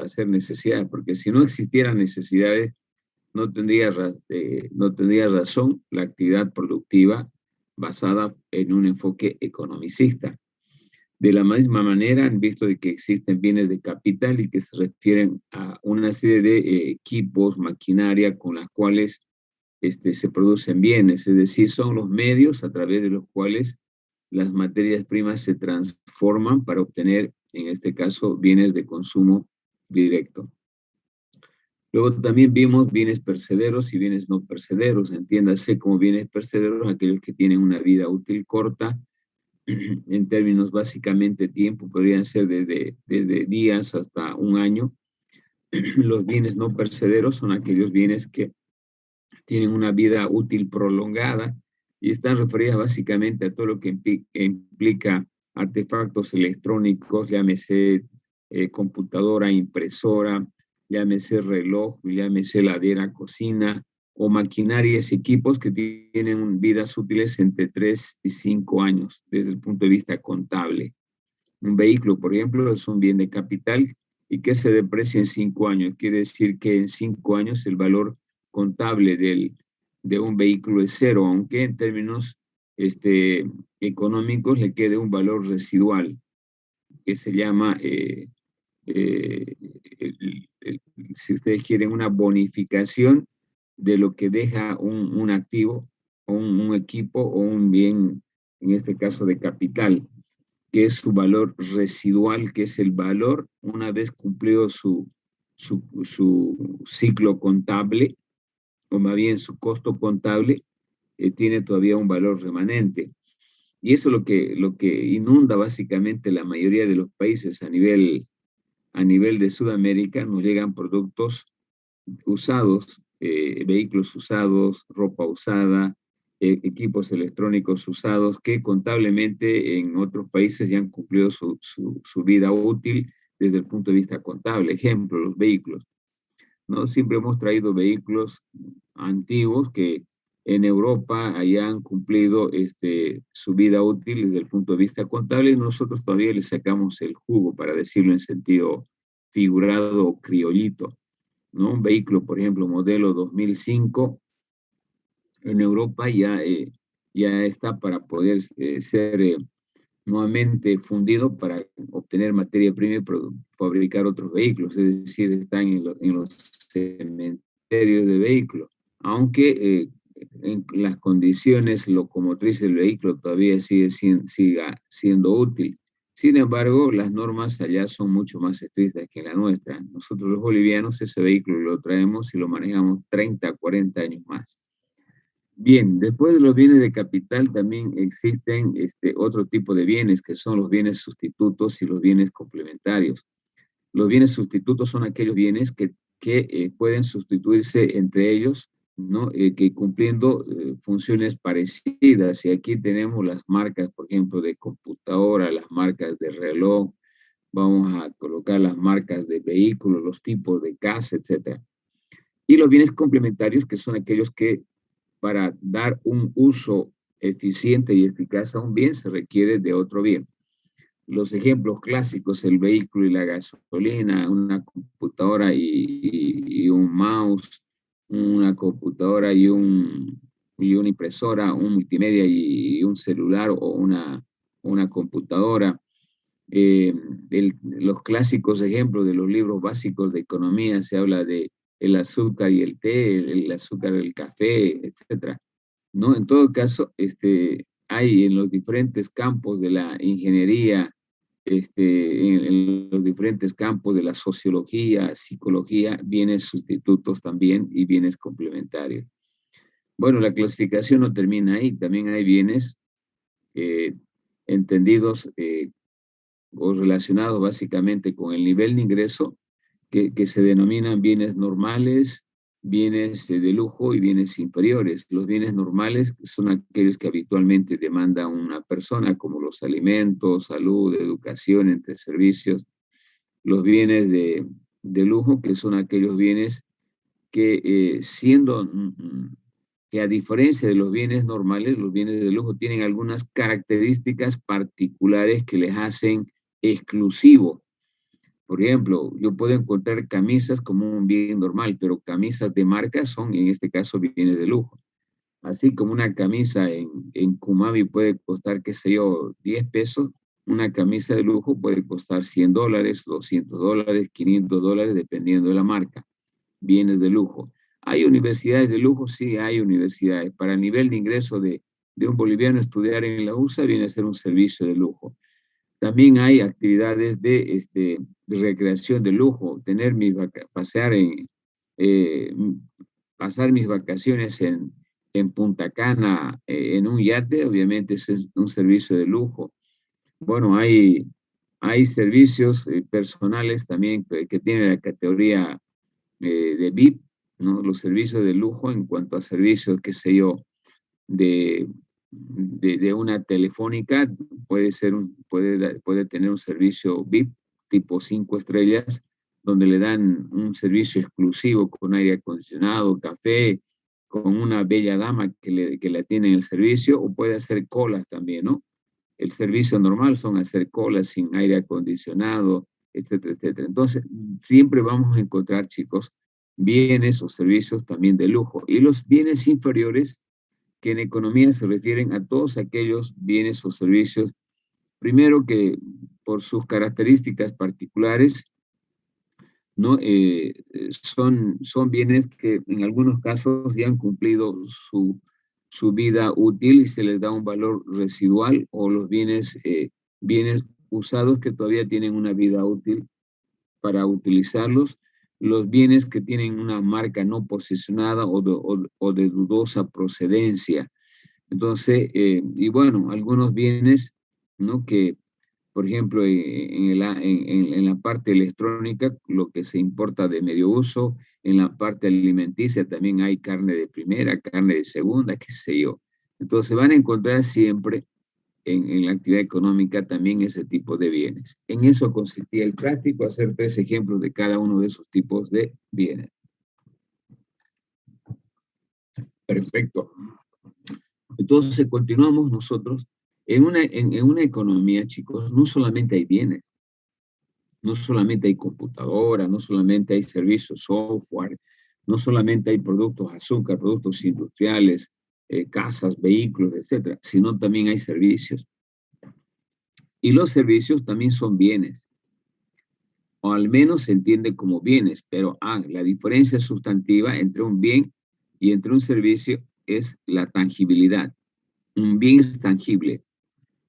satisfacer necesidades, porque si no existieran necesidades, no tendría razón la actividad productiva basada en un enfoque economicista. De la misma manera, han visto de que existen bienes de capital y que se refieren a una serie de equipos, maquinaria con las cuales se producen bienes, es decir, son los medios a través de los cuales las materias primas se transforman para obtener, en este caso, bienes de consumo directo. Luego también vimos bienes perecederos y bienes no perecederos. Entiéndase como bienes perecederos aquellos que tienen una vida útil corta, en términos básicamente tiempo, podrían ser desde días hasta un año. Los bienes no perecederos son aquellos bienes que tienen una vida útil prolongada y están referidas básicamente a todo lo que implica artefactos electrónicos, llámese computadora, impresora, llámese reloj, llámese heladera, cocina, o maquinarias, equipos que tienen vidas útiles entre 3 y 5 años desde el punto de vista contable. Un vehículo, por ejemplo, es un bien de capital y que se deprecia en 5 años. Quiere decir que en 5 años el valor contable de un vehículo es cero, aunque en términos económicos le quede un valor residual que se llama, si ustedes quieren, una bonificación de lo que deja un activo o un equipo o un bien, en este caso de capital, que es su valor residual, que es el valor una vez cumplido su ciclo contable, o más bien su costo contable, tiene todavía un valor remanente. Y eso es lo que inunda básicamente la mayoría de los países a nivel de Sudamérica. Nos llegan productos usados, vehículos usados, ropa usada, equipos electrónicos usados, que contablemente en otros países ya han cumplido su vida útil desde el punto de vista contable. Ejemplo, los vehículos. ¿No? Siempre hemos traído vehículos antiguos que en Europa hayan cumplido su vida útil desde el punto de vista contable, y nosotros todavía le sacamos el jugo, para decirlo en sentido figurado o criollito, ¿no? Un vehículo, por ejemplo, modelo 2005, en Europa ya está para poder ser nuevamente fundido para obtener materia prima y fabricar otros vehículos, es decir, están en los cementerios de vehículos, aunque en las condiciones locomotrices del vehículo todavía siga siendo útil. Sin embargo, las normas allá son mucho más estrictas que la nuestra. Nosotros los bolivianos ese vehículo lo traemos y lo manejamos 30, 40 años más. Bien, después de los bienes de capital también existen otro tipo de bienes, que son los bienes sustitutos y los bienes complementarios. Los bienes sustitutos son aquellos bienes que pueden sustituirse entre ellos, ¿no? Que cumpliendo funciones parecidas. Y aquí tenemos las marcas, por ejemplo, de computadora, las marcas de reloj, vamos a colocar las marcas de vehículos, los tipos de casa, etc. Y los bienes complementarios, que son aquellos que para dar un uso eficiente y eficaz a un bien se requiere de otro bien. Los ejemplos clásicos: el vehículo y la gasolina, una computadora y un mouse, una computadora y una impresora, un multimedia y un celular o una computadora. Los clásicos ejemplos de los libros básicos de economía, se habla de el azúcar y el té, el azúcar y el café, etcétera, ¿no? En todo caso, hay en los diferentes campos de la ingeniería, en los diferentes campos de la sociología, psicología, bienes sustitutos también y bienes complementarios. Bueno, la clasificación no termina ahí, también hay bienes entendidos o relacionados básicamente con el nivel de ingreso, que se denominan bienes normales, bienes de lujo y bienes inferiores. Los bienes normales son aquellos que habitualmente demanda una persona, como los alimentos, salud, educación, entre servicios. Los bienes de lujo, que son aquellos bienes que que a diferencia de los bienes normales, los bienes de lujo tienen algunas características particulares que les hacen exclusivos. Por ejemplo, yo puedo encontrar camisas como un bien normal, pero camisas de marca son, en este caso, bienes de lujo. Así como una camisa en Kumabi puede costar, qué sé yo, 10 pesos, una camisa de lujo puede costar $100, $200, $500, dependiendo de la marca. Bienes de lujo. ¿Hay universidades de lujo? Sí, hay universidades. Para el nivel de ingreso de un boliviano, estudiar en la USA viene a ser un servicio de lujo. También hay actividades de recreación de lujo, eh, pasar mis vacaciones en Punta Cana, en un yate, obviamente es un servicio de lujo. Bueno, hay servicios personales también que tienen la categoría de VIP, ¿no? Los servicios de lujo en cuanto a servicios, qué sé yo, de, de una telefónica, puede tener un servicio VIP tipo 5 estrellas, donde le dan un servicio exclusivo con aire acondicionado, café, con una bella dama que le atiende en el servicio, o puede hacer colas también, ¿no? El servicio normal son hacer colas sin aire acondicionado, etcétera, etcétera. Entonces, siempre vamos a encontrar, chicos, bienes o servicios también de lujo. Y los bienes inferiores, que en economía se refieren a todos aquellos bienes o servicios, primero que por sus características particulares, ¿no? Son bienes que en algunos casos ya han cumplido su vida útil y se les da un valor residual, o los bienes usados que todavía tienen una vida útil para utilizarlos, los bienes que tienen una marca no posicionada o de dudosa procedencia. Entonces, y bueno, algunos bienes, ¿no? Que, por ejemplo, en la parte electrónica, lo que se importa de medio uso, en la parte alimenticia también hay carne de primera, carne de segunda, qué sé yo. Entonces van a encontrar siempre en la actividad económica también ese tipo de bienes. En eso consistía el práctico, hacer 3 ejemplos de cada uno de esos tipos de bienes. Perfecto. Entonces continuamos nosotros. En una economía, chicos, no solamente hay bienes, no solamente hay computadora, no solamente hay servicios software, no solamente hay productos azúcar, productos industriales, casas, vehículos, etcétera, sino también hay servicios. Y los servicios también son bienes, o al menos se entiende como bienes, pero la diferencia sustantiva entre un bien y entre un servicio es la tangibilidad. Un bien es tangible.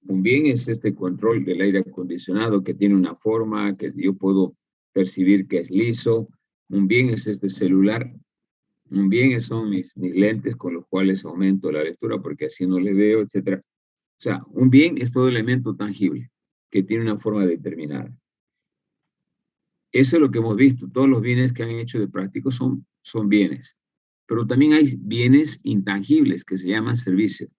Un bien es este control del aire acondicionado que tiene una forma, que yo puedo percibir que es liso. Un bien es este celular. Un bien son mis lentes con los cuales aumento la lectura porque así no le veo, etc. O sea, un bien es todo elemento tangible que tiene una forma determinada. Eso es lo que hemos visto. Todos los bienes que han hecho de práctico son bienes. Pero también hay bienes intangibles que se llaman servicios.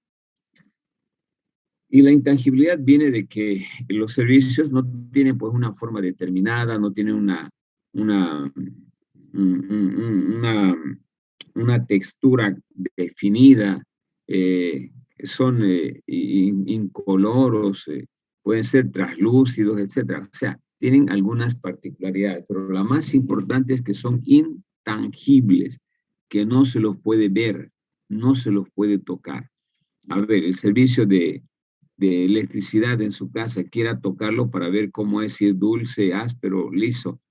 Y la intangibilidad viene de que los servicios no tienen pues una forma determinada, no tienen una, una, una textura definida, son incoloros, pueden ser translúcidos, etc. O sea, tienen algunas particularidades, pero la más importante es que son intangibles, que no se los puede ver, no se los puede tocar. A ver, el servicio de electricidad en su casa, quiera tocarlo para ver cómo es, si es dulce, áspero, liso,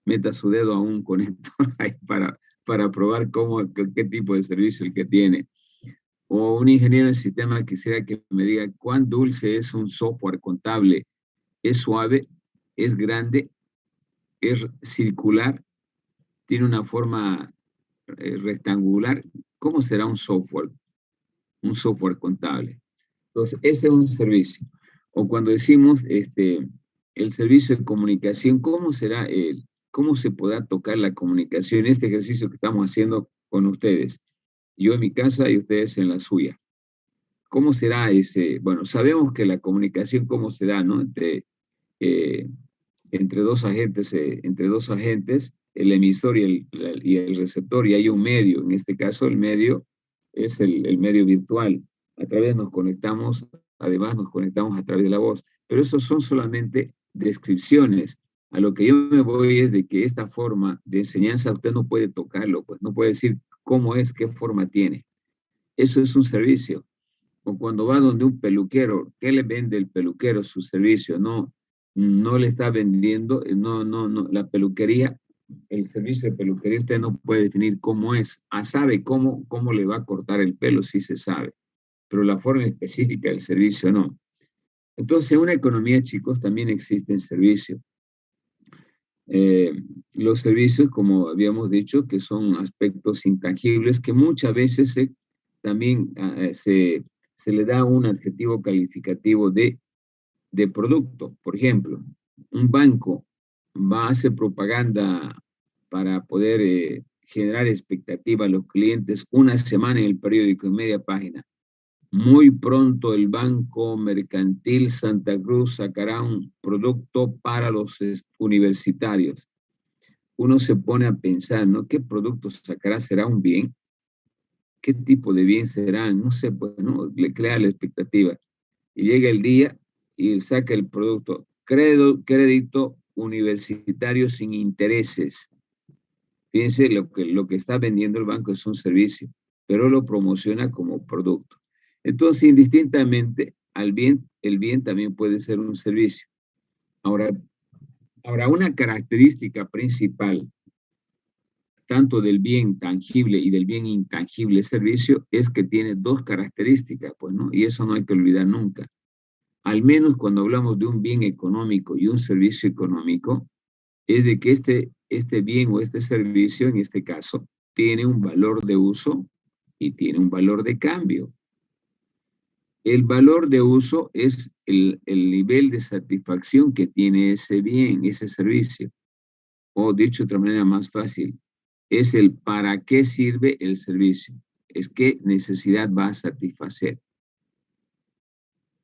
meta su dedo a un conector ahí para probar qué tipo de servicio el que tiene. O un ingeniero del sistema quisiera que me diga cuán dulce es un software contable. ¿Es suave? ¿Es grande? ¿Es circular? ¿Tiene una forma rectangular? ¿Cómo será un software contable? Entonces, ese es un servicio. O cuando decimos el servicio de comunicación, ¿cómo se podrá tocar la comunicación? Este ejercicio que estamos haciendo con ustedes. Yo en mi casa y ustedes en la suya. ¿Cómo será ese? Bueno, sabemos que la comunicación, ¿cómo se da, no? Eh, entre dos agentes, el emisor y el receptor, y hay un medio. En este caso, el medio es el medio virtual. Además nos conectamos a través de la voz. Pero eso son solamente descripciones. A lo que yo me voy es de que esta forma de enseñanza usted no puede tocarlo, pues no puede decir cómo es, qué forma tiene. Eso es un servicio. O cuando va donde un peluquero, ¿qué le vende el peluquero su servicio? No, no le está vendiendo, no, la peluquería, el servicio de peluquería usted no puede definir cómo es. Sabe cómo le va a cortar el pelo, sí se sabe, pero la forma específica del servicio no. Entonces, en una economía, chicos, también existen servicios. Eh, los servicios, como habíamos dicho, que son aspectos intangibles que muchas veces también se le da un adjetivo calificativo de producto. Por ejemplo, un banco va a hacer propaganda para poder generar expectativa a los clientes una semana en el periódico, en media página. Muy pronto el Banco Mercantil Santa Cruz sacará un producto para los universitarios. Uno se pone a pensar, ¿no? ¿Qué producto sacará? ¿Será un bien? ¿Qué tipo de bien será? No sé, pues, ¿no? Le crea la expectativa. Y llega el día y él saca el producto. Crédito universitario sin intereses. Fíjense, lo que está vendiendo el banco es un servicio, pero lo promociona como producto. Entonces, indistintamente, el bien también puede ser un servicio. Ahora, una característica principal, tanto del bien tangible y del bien intangible servicio, es que tiene dos características, pues, ¿no? Y eso no hay que olvidar nunca. Al menos cuando hablamos de un bien económico y un servicio económico, es de que este bien o este servicio, en este caso, tiene un valor de uso y tiene un valor de cambio. El valor de uso es el nivel de satisfacción que tiene ese bien, ese servicio. O dicho de otra manera más fácil, es el para qué sirve el servicio. Es qué necesidad va a satisfacer.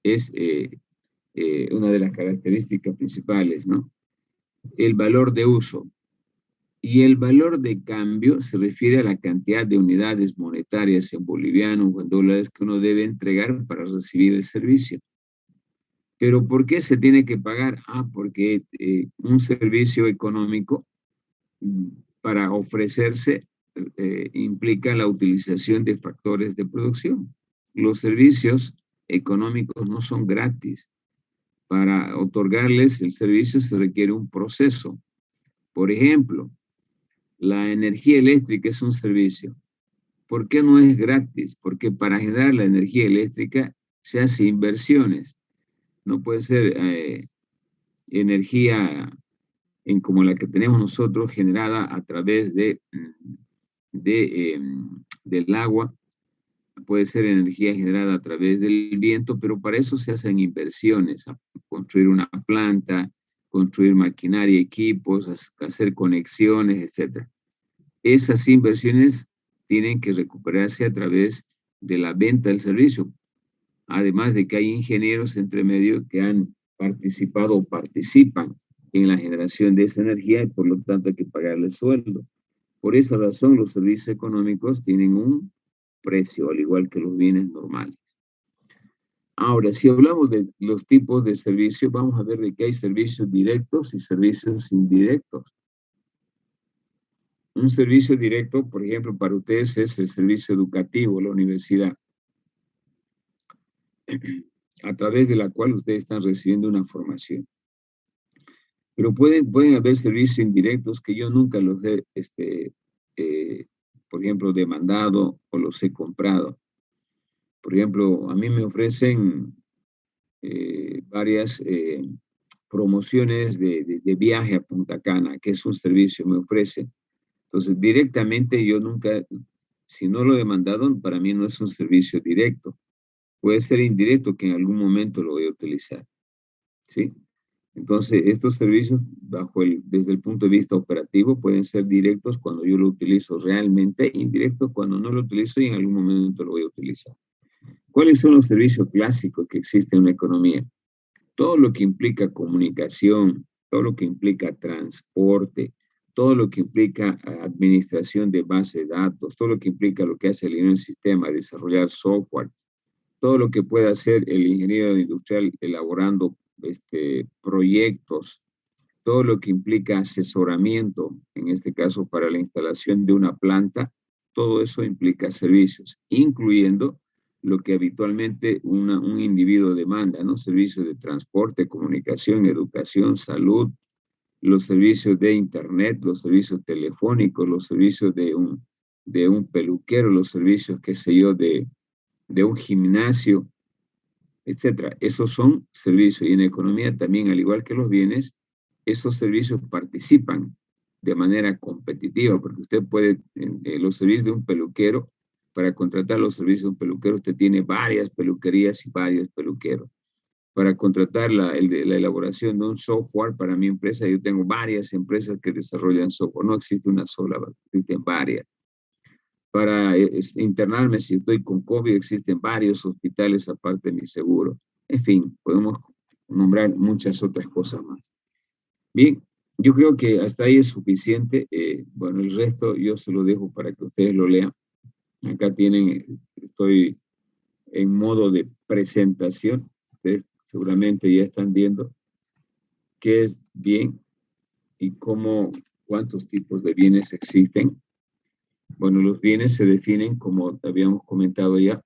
Es una de las características principales, ¿no? El valor de uso. Y el valor de cambio se refiere a la cantidad de unidades monetarias en bolivianos o en dólares que uno debe entregar para recibir el servicio. Pero ¿por qué se tiene que pagar? Porque un servicio económico para ofrecerse implica la utilización de factores de producción. Los servicios económicos no son gratis. Para otorgarles el servicio se requiere un proceso. Por ejemplo, la energía eléctrica es un servicio. ¿Por qué no es gratis? Porque para generar la energía eléctrica se hace inversiones. No puede ser energía como la que tenemos nosotros generada a través del agua. Puede ser energía generada a través del viento, pero para eso se hacen inversiones, construir una planta, construir maquinaria, equipos, hacer conexiones, etc. Esas inversiones tienen que recuperarse a través de la venta del servicio, además de que hay ingenieros entre medio que han participado o participan en la generación de esa energía y por lo tanto hay que pagarles sueldo. Por esa razón los servicios económicos tienen un precio, al igual que los bienes normales. Ahora, si hablamos de los tipos de servicios, vamos a ver de que hay servicios directos y servicios indirectos. Un servicio directo, por ejemplo, para ustedes es el servicio educativo, la universidad, a través de la cual ustedes están recibiendo una formación. Pero pueden haber servicios indirectos que yo nunca los he, por ejemplo, demandado o los he comprado. Por ejemplo, a mí me ofrecen varias promociones de viaje a Punta Cana, que es un servicio, me ofrecen. Entonces, directamente yo nunca, si no lo he demandado, para mí no es un servicio directo. Puede ser indirecto que en algún momento lo voy a utilizar. ¿Sí? Entonces, estos servicios, desde el punto de vista operativo, pueden ser directos cuando yo lo utilizo realmente, indirectos cuando no lo utilizo y en algún momento lo voy a utilizar. ¿Cuáles son los servicios clásicos que existen en una economía? Todo lo que implica comunicación, todo lo que implica transporte, todo lo que implica administración de base de datos, todo lo que implica lo que hace el ingeniero en sistema, desarrollar software, todo lo que pueda hacer el ingeniero industrial elaborando proyectos todo lo que implica asesoramiento, en este caso para la instalación de una planta, todo eso implica servicios, incluyendo lo que habitualmente un individuo demanda, ¿no? Servicios de transporte, comunicación, educación, salud, los servicios de internet, los servicios telefónicos, los servicios de un peluquero, los servicios, qué sé yo, de un gimnasio, etcétera. Esos son servicios. Y en economía también, al igual que los bienes, esos servicios participan de manera competitiva, porque usted puede, los servicios de un peluquero, para contratar los servicios de un peluquero, usted tiene varias peluquerías y varios peluqueros. Para contratar la elaboración de un software para mi empresa, yo tengo varias empresas que desarrollan software. No existe una sola, existen varias. Para internarme, si estoy con COVID, existen varios hospitales aparte de mi seguro. En fin, podemos nombrar muchas otras cosas más. Bien, yo creo que hasta ahí es suficiente. Bueno, el resto yo se lo dejo para que ustedes lo lean. Acá tienen, estoy en modo de presentación. Ustedes seguramente ya están viendo qué es bien y cómo, cuántos tipos de bienes existen. Bueno, los bienes se definen, como habíamos comentado ya,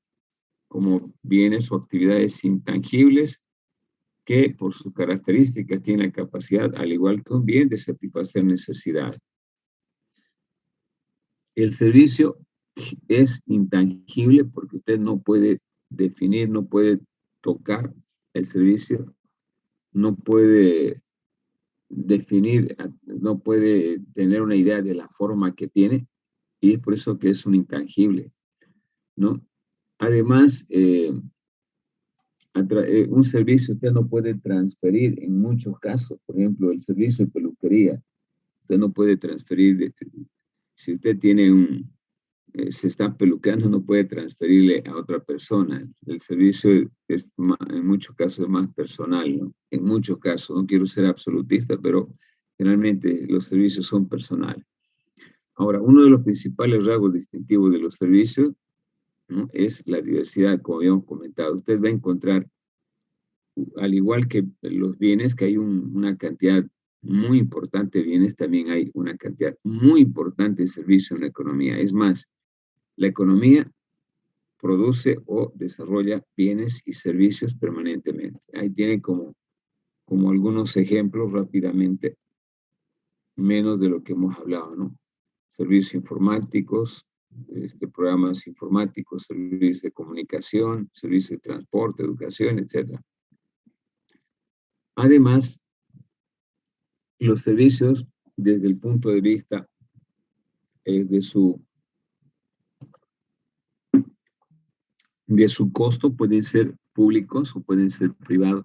como bienes o actividades intangibles que por sus características tienen la capacidad, al igual que un bien, de satisfacer necesidades. El servicio es intangible porque usted no puede definir, no puede tocar el servicio, no puede definir, no puede tener una idea de la forma que tiene, y es por eso que es un intangible, ¿no? Además, un servicio usted no puede transferir en muchos casos. Por ejemplo, el servicio de peluquería, usted no puede transferir, si usted tiene se está peluqueando, no puede transferirle a otra persona. El servicio es en muchos casos más personal, ¿no? En muchos casos, no quiero ser absolutista, pero generalmente los servicios son personales. Ahora, uno de los principales rasgos distintivos de los servicios, ¿no?, es la diversidad, como habíamos comentado. Usted va a encontrar, al igual que los bienes, que hay una cantidad muy importante de bienes, también hay una cantidad muy importante de servicios en la economía. Es más, la economía produce o desarrolla bienes y servicios permanentemente. Ahí tiene como algunos ejemplos rápidamente, menos de lo que hemos hablado, ¿no? Servicios informáticos, programas informáticos, servicios de comunicación, servicios de transporte, educación, etc. Además, los servicios, desde el punto de vista de su costo, pueden ser públicos o pueden ser privados.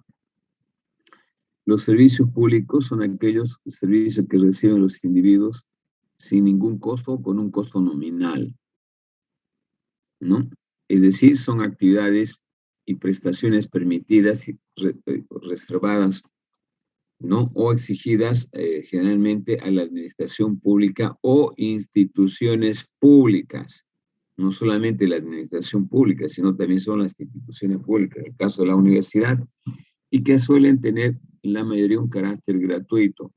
Los servicios públicos son aquellos servicios que reciben los individuos sin ningún costo o con un costo nominal, ¿no? Es decir, son actividades y prestaciones permitidas y reservadas, ¿no?, o exigidas generalmente a la administración pública o instituciones públicas. No solamente la administración pública, sino también son las instituciones públicas, en el caso de la universidad, y que suelen tener la mayoría un carácter gratuito,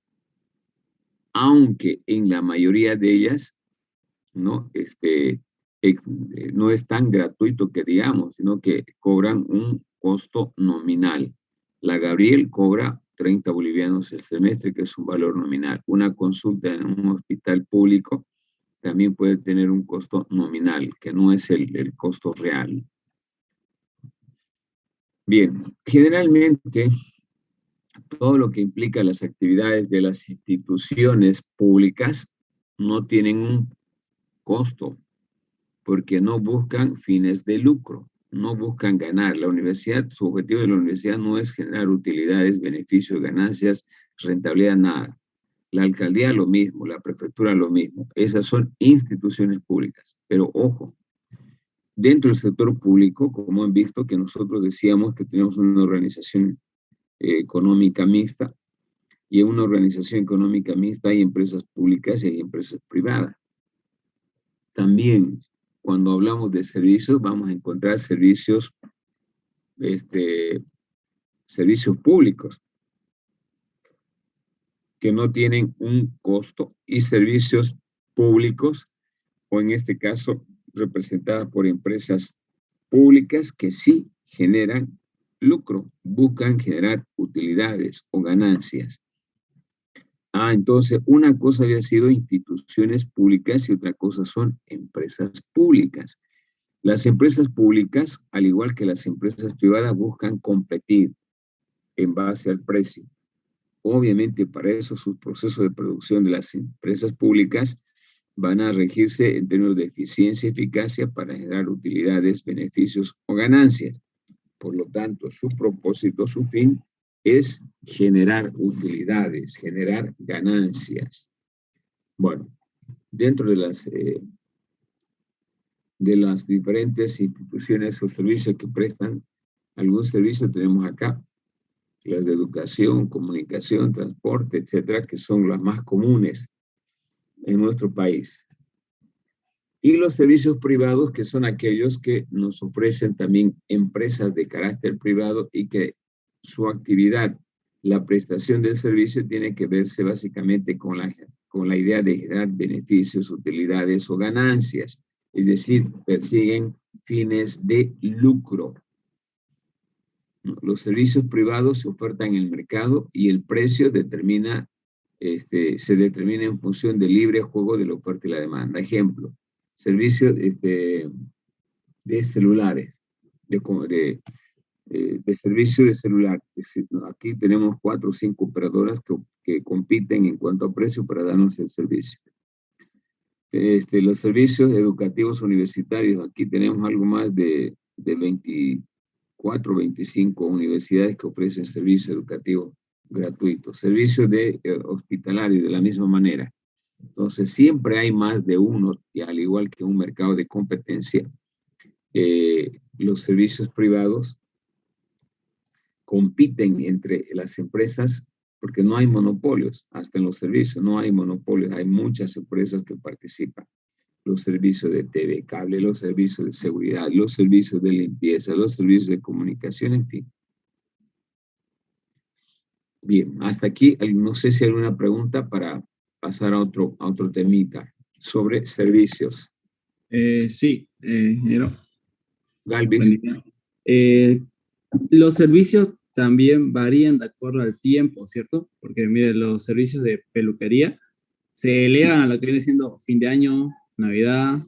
aunque en la mayoría de ellas, ¿no?, no es tan gratuito que digamos, sino que cobran un costo nominal. La Gabriel cobra 30 bolivianos el semestre, que es un valor nominal. Una consulta en un hospital público también puede tener un costo nominal, que no es el costo real. Bien, generalmente todo lo que implica las actividades de las instituciones públicas no tienen un costo, porque no buscan fines de lucro, no buscan ganar. La universidad, su objetivo de la universidad no es generar utilidades, beneficios, ganancias, rentabilidad, nada. La alcaldía lo mismo, la prefectura lo mismo. Esas son instituciones públicas. Pero ojo, dentro del sector público, como han visto que nosotros decíamos que tenemos una organización económica mixta, y en una organización económica mixta hay empresas públicas y hay empresas privadas. También, cuando hablamos de servicios, vamos a encontrar servicios públicos. que no tienen un costo y servicios públicos, o en este caso representadas por empresas públicas que sí generan lucro, buscan generar utilidades o ganancias. Entonces una cosa había sido instituciones públicas y otra cosa son empresas públicas. Las empresas públicas, al igual que las empresas privadas, buscan competir en base al precio. Obviamente, para eso sus procesos de producción de las empresas públicas van a regirse en términos de eficiencia y eficacia para generar utilidades, beneficios o ganancias. Por lo tanto, su propósito, su fin, es generar utilidades, generar ganancias. Bueno, dentro de las diferentes instituciones o servicios que prestan, algún servicio tenemos acá, las de educación, comunicación, transporte, etcétera, que son las más comunes en nuestro país. Y los servicios privados, que son aquellos que nos ofrecen también empresas de carácter privado y que su actividad, la prestación del servicio, tiene que verse básicamente con la idea de generar beneficios, utilidades o ganancias. Es decir, persiguen fines de lucro. Los servicios privados se ofertan en el mercado y el precio se determina en función del libre juego de la oferta y la demanda. Ejemplo, servicios de celulares, de servicio de celular. Aquí tenemos 4 o 5 operadoras que compiten en cuanto a precio para darnos el servicio. Los servicios educativos universitarios, aquí tenemos algo más de 24 o 25 universidades que ofrecen servicios educativos gratuitos. Servicios hospitalarios de la misma manera. Entonces, siempre hay más de uno, y al igual que un mercado de competencia, los servicios privados compiten entre las empresas porque no hay monopolios, hasta en los servicios no hay monopolios, hay muchas empresas que participan. Los servicios de TV, cable, los servicios de seguridad, los servicios de limpieza, los servicios de comunicación, en fin. Bien, hasta aquí, no sé si hay alguna pregunta para pasar a otro temita sobre servicios. Sí, ingeniero. Galvis. Los servicios también varían de acuerdo al tiempo, ¿cierto? Porque mire, los servicios de peluquería se elevan a lo que viene siendo fin de año, Navidad.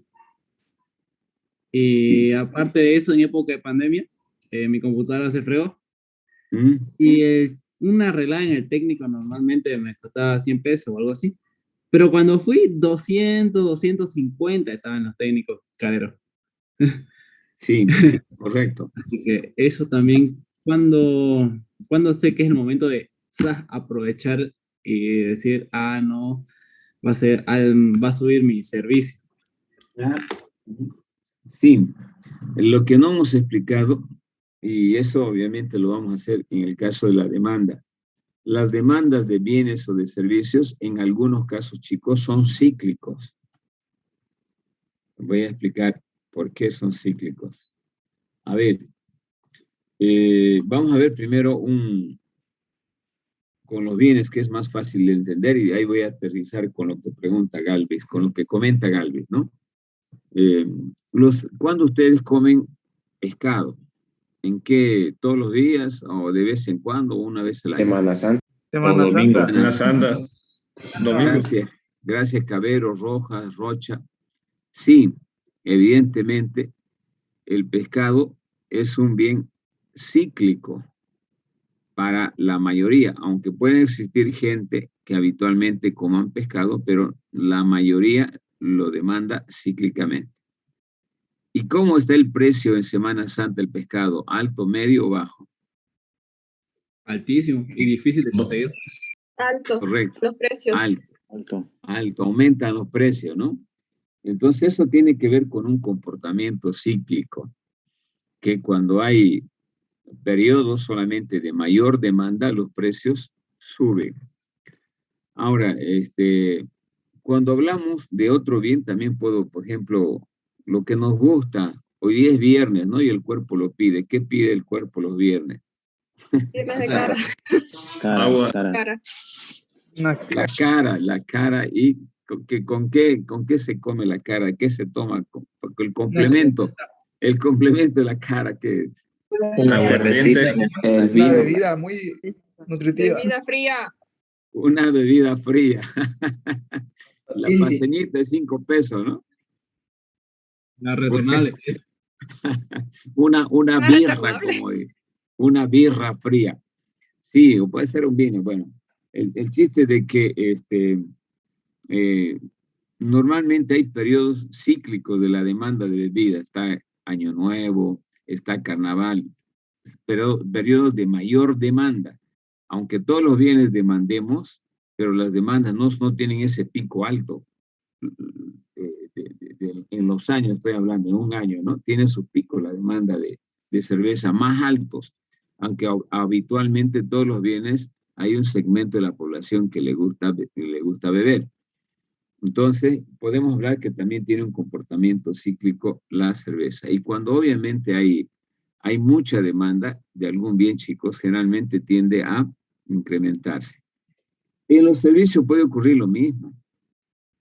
Y aparte de eso, en época de pandemia, mi computadora se fregó. Y una arreglada en el técnico normalmente me costaba 100 pesos o algo así. Pero cuando fui, 200, 250 estaban los técnicos caderos. Sí, correcto. Así que eso también, cuando sé que es el momento de aprovechar y decir, no, va a subir mi servicio. Sí, lo que no hemos explicado, y eso obviamente lo vamos a hacer en el caso de la demanda. Las demandas de bienes o de servicios, en algunos casos, chicos, son cíclicos. Voy a explicar por qué son cíclicos. A ver, vamos a ver primero con los bienes, que es más fácil de entender, y ahí voy a aterrizar con lo que pregunta Galvis, con lo que comenta Galvis, ¿no? ¿Cuándo ustedes comen pescado? ¿En qué? ¿Todos los días o de vez en cuando o una vez al año? Semana Santa. Semana domingo. Santa. Semana Santa. Domingo. Gracias, Cabero, Rojas, Rocha. Sí, evidentemente, el pescado es un bien cíclico para la mayoría, aunque puede existir gente que habitualmente coman pescado, pero la mayoría lo demanda cíclicamente. ¿Y cómo está el precio en Semana Santa del pescado? ¿Alto, medio o bajo? Altísimo y difícil de conseguir. Alto. Correcto. Los precios. Alto. Aumentan los precios, ¿no? Entonces eso tiene que ver con un comportamiento cíclico, que cuando hay periodos solamente de mayor demanda, los precios suben. Ahora, cuando hablamos de otro bien, también puedo, por ejemplo, lo que nos gusta, hoy día es viernes, ¿no? Y el cuerpo lo pide. ¿Qué pide el cuerpo los viernes? Viernes de cara. Agua. Cara. La cara y con qué se come la cara, qué se toma, el complemento de la cara, que Una cervecita. El Una vino. bebida muy nutritiva. Bebida fría. una bebida fría. La Sí, paseñita de 5 pesos, ¿no? la retornable. Una Una birra, retornable. una birra fría. Sí, o puede ser un vino. Bueno, el chiste de que normalmente hay periodos cíclicos de la demanda de bebida. Está Año Nuevo, está Carnaval, pero periodos de mayor demanda. Aunque todos los bienes demandemos, pero las demandas no tienen ese pico alto. En los años, estoy hablando, en un año, ¿no? Tiene su pico la demanda de cerveza más altos, aunque habitualmente todos los bienes hay un segmento de la población que le gusta beber. Entonces, podemos hablar que también tiene un comportamiento cíclico la cerveza. Y cuando obviamente hay mucha demanda de algún bien, chicos, generalmente tiende a incrementarse. En los servicios puede ocurrir lo mismo.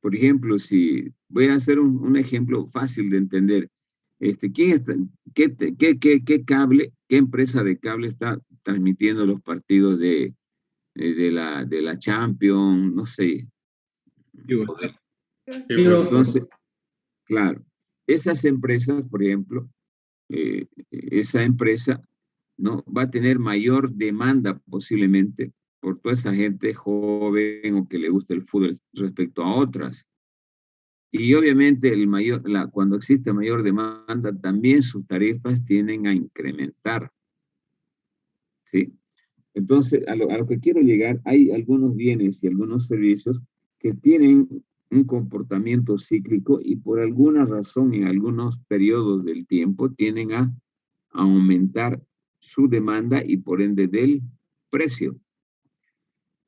Por ejemplo, si voy a hacer un ejemplo fácil de entender, ¿qué empresa de cable está transmitiendo los partidos de la Champions? No sé. Entonces, claro, esas empresas, por ejemplo, esa empresa, ¿no?, va a tener mayor demanda posiblemente por toda esa gente joven o que le gusta el fútbol respecto a otras. Y obviamente cuando existe mayor demanda, también sus tarifas tienden a incrementar. ¿Sí? Entonces, a lo que quiero llegar, hay algunos bienes y algunos servicios que tienen un comportamiento cíclico y por alguna razón en algunos periodos del tiempo tienden a aumentar su demanda y por ende del precio,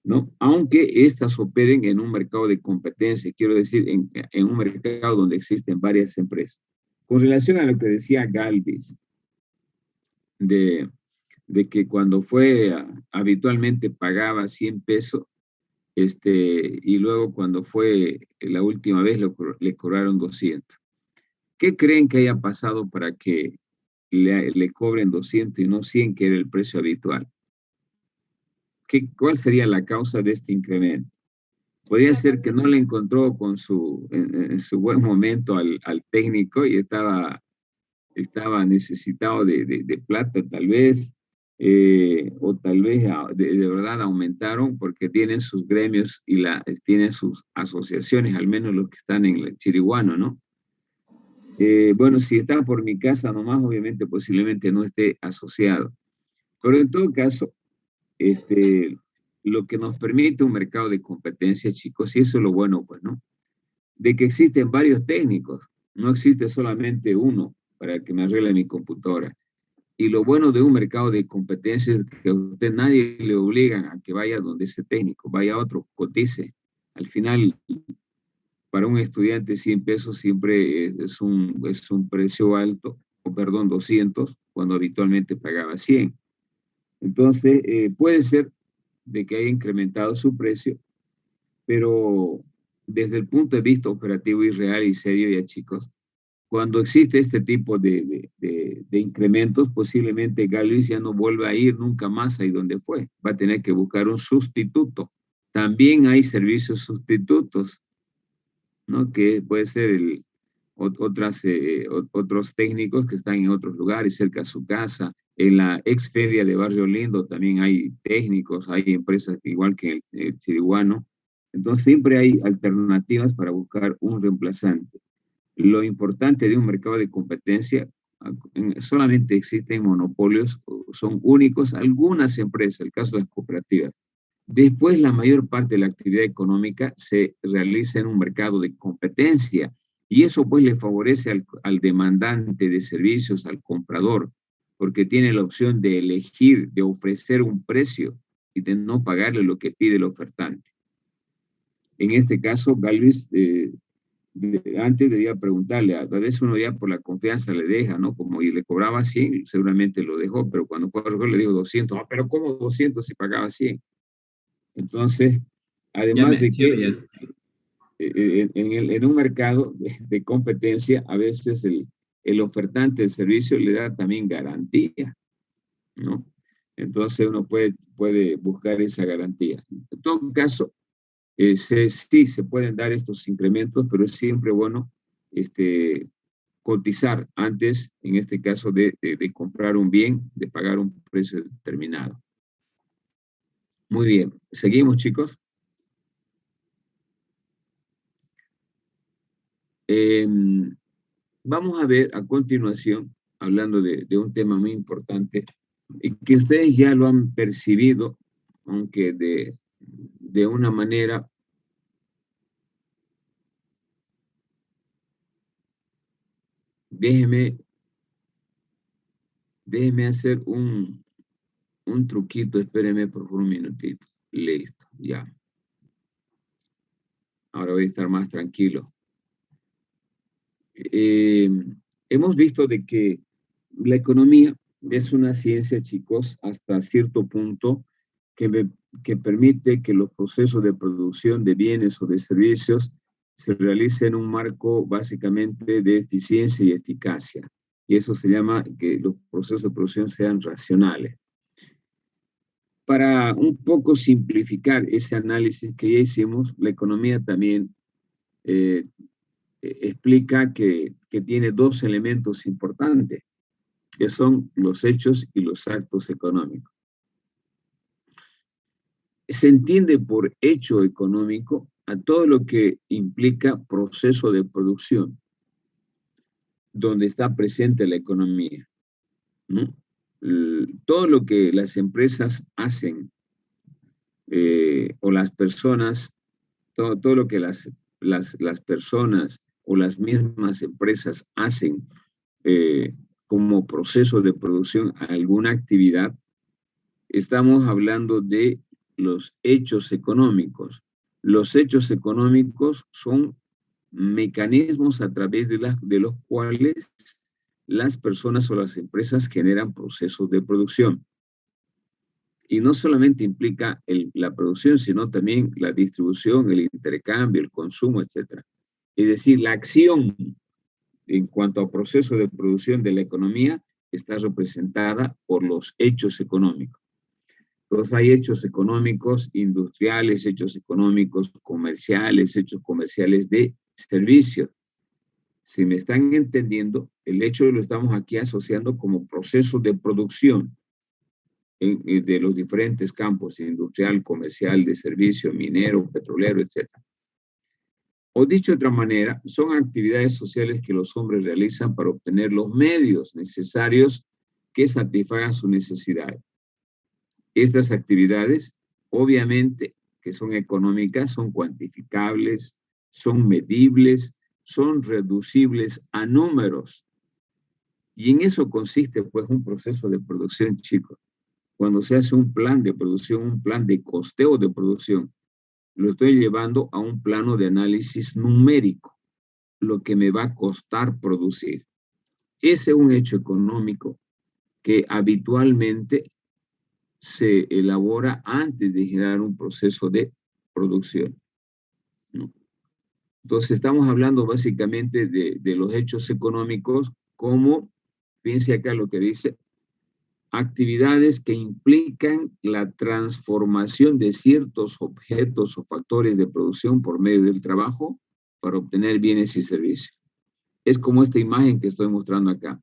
¿no? Aunque estas operen en un mercado de competencia, quiero decir, en un mercado donde existen varias empresas. Con relación a lo que decía Galvis, de que cuando habitualmente pagaba 100 pesos, y luego cuando fue la última vez le cobraron 200. ¿Qué creen que haya pasado para que le cobren 200 y no 100, que era el precio habitual? ¿Cuál sería la causa de este incremento? Podría ser que no le encontró en su buen momento al técnico y estaba necesitado de plata, tal vez, o tal vez de verdad aumentaron porque tienen sus gremios y tienen sus asociaciones, al menos los que están en el Chiriguano, ¿no? Bueno, si está por mi casa nomás, obviamente posiblemente no esté asociado. Pero en todo caso, lo que nos permite un mercado de competencia, chicos, y eso es lo bueno, pues, ¿no? De que existen varios técnicos, no existe solamente uno para que me arregle mi computadora. Y lo bueno de un mercado de competencia es que a usted nadie le obliga a que vaya donde ese técnico, vaya a otro, cotice. Al final, para un estudiante 100 pesos siempre es un precio alto, o perdón, 200, cuando habitualmente pagaba 100. Entonces, puede ser de que haya incrementado su precio, pero desde el punto de vista operativo y real y serio, ya chicos, cuando existe este tipo de incrementos, posiblemente Galvis ya no vuelva a ir nunca más ahí donde fue. Va a tener que buscar un sustituto. También hay servicios sustitutos, ¿no? Que puede ser otros técnicos que están en otros lugares, cerca de su casa. En la ex feria de Barrio Lindo también hay técnicos, hay empresas igual que el Chiriguano. Entonces siempre hay alternativas para buscar un reemplazante. Lo importante de un mercado de competencia, solamente existen monopolios, son únicos algunas empresas, el caso de las cooperativas. Después, la mayor parte de la actividad económica se realiza en un mercado de competencia y eso pues le favorece al demandante de servicios, al comprador, porque tiene la opción de elegir, de ofrecer un precio y de no pagarle lo que pide el ofertante. En este caso, Galvis, antes debía preguntarle, a veces uno ya por la confianza le deja, ¿no? Como y le cobraba 100, seguramente lo dejó, pero cuando fue a recoger le dijo 200, pero ¿cómo 200 si pagaba 100? Entonces, Además de que en un mercado de competencia, a veces el ofertante del servicio le da también garantía, ¿no? Entonces uno puede buscar esa garantía. En todo caso, sí se pueden dar estos incrementos, pero es siempre bueno cotizar antes, en este caso, de comprar un bien, de pagar un precio determinado. Muy bien, seguimos, chicos. Vamos a ver a continuación, hablando de un tema muy importante, y que ustedes ya lo han percibido, aunque de una manera déjeme hacer un truquito, espéreme por favor un minutito. Listo, ya. Ahora voy a estar más tranquilo. Hemos visto de que la economía es una ciencia, chicos, hasta cierto punto que permite que los procesos de producción de bienes o de servicios se realicen en un marco básicamente de eficiencia y eficacia. Y eso se llama que los procesos de producción sean racionales. Para un poco simplificar ese análisis que ya hicimos, la economía también explica que tiene dos elementos importantes, que son los hechos y los actos económicos. Se entiende por hecho económico a todo lo que implica proceso de producción, donde está presente la economía, ¿no? Todo lo que las empresas hacen o las personas, todo lo que las personas o las mismas empresas hacen como proceso de producción a alguna actividad, estamos hablando de los hechos económicos. Los hechos económicos son mecanismos a través de los cuales las personas o las empresas generan procesos de producción. Y no solamente implica la producción, sino también la distribución, el intercambio, el consumo, etc. Es decir, la acción en cuanto a proceso de producción de la economía está representada por los hechos económicos. Entonces hay hechos económicos industriales, hechos económicos comerciales, hechos comerciales de servicios. Si me están entendiendo, el hecho lo estamos aquí asociando como proceso de producción de los diferentes campos, industrial, comercial, de servicio, minero, petrolero, etc. O dicho de otra manera, son actividades sociales que los hombres realizan para obtener los medios necesarios que satisfagan sus necesidades. Estas actividades, obviamente, que son económicas, son cuantificables, son medibles, son reducibles a números. Y en eso consiste, pues, un proceso de producción, chicos. Cuando se hace un plan de producción, un plan de costeo de producción, lo estoy llevando a un plano de análisis numérico, lo que me va a costar producir. Ese es un hecho económico que habitualmente se elabora antes de generar un proceso de producción, ¿no? Entonces estamos hablando básicamente de los hechos económicos como, fíjense acá lo que dice, actividades que implican la transformación de ciertos objetos o factores de producción por medio del trabajo para obtener bienes y servicios. Es como esta imagen que estoy mostrando acá.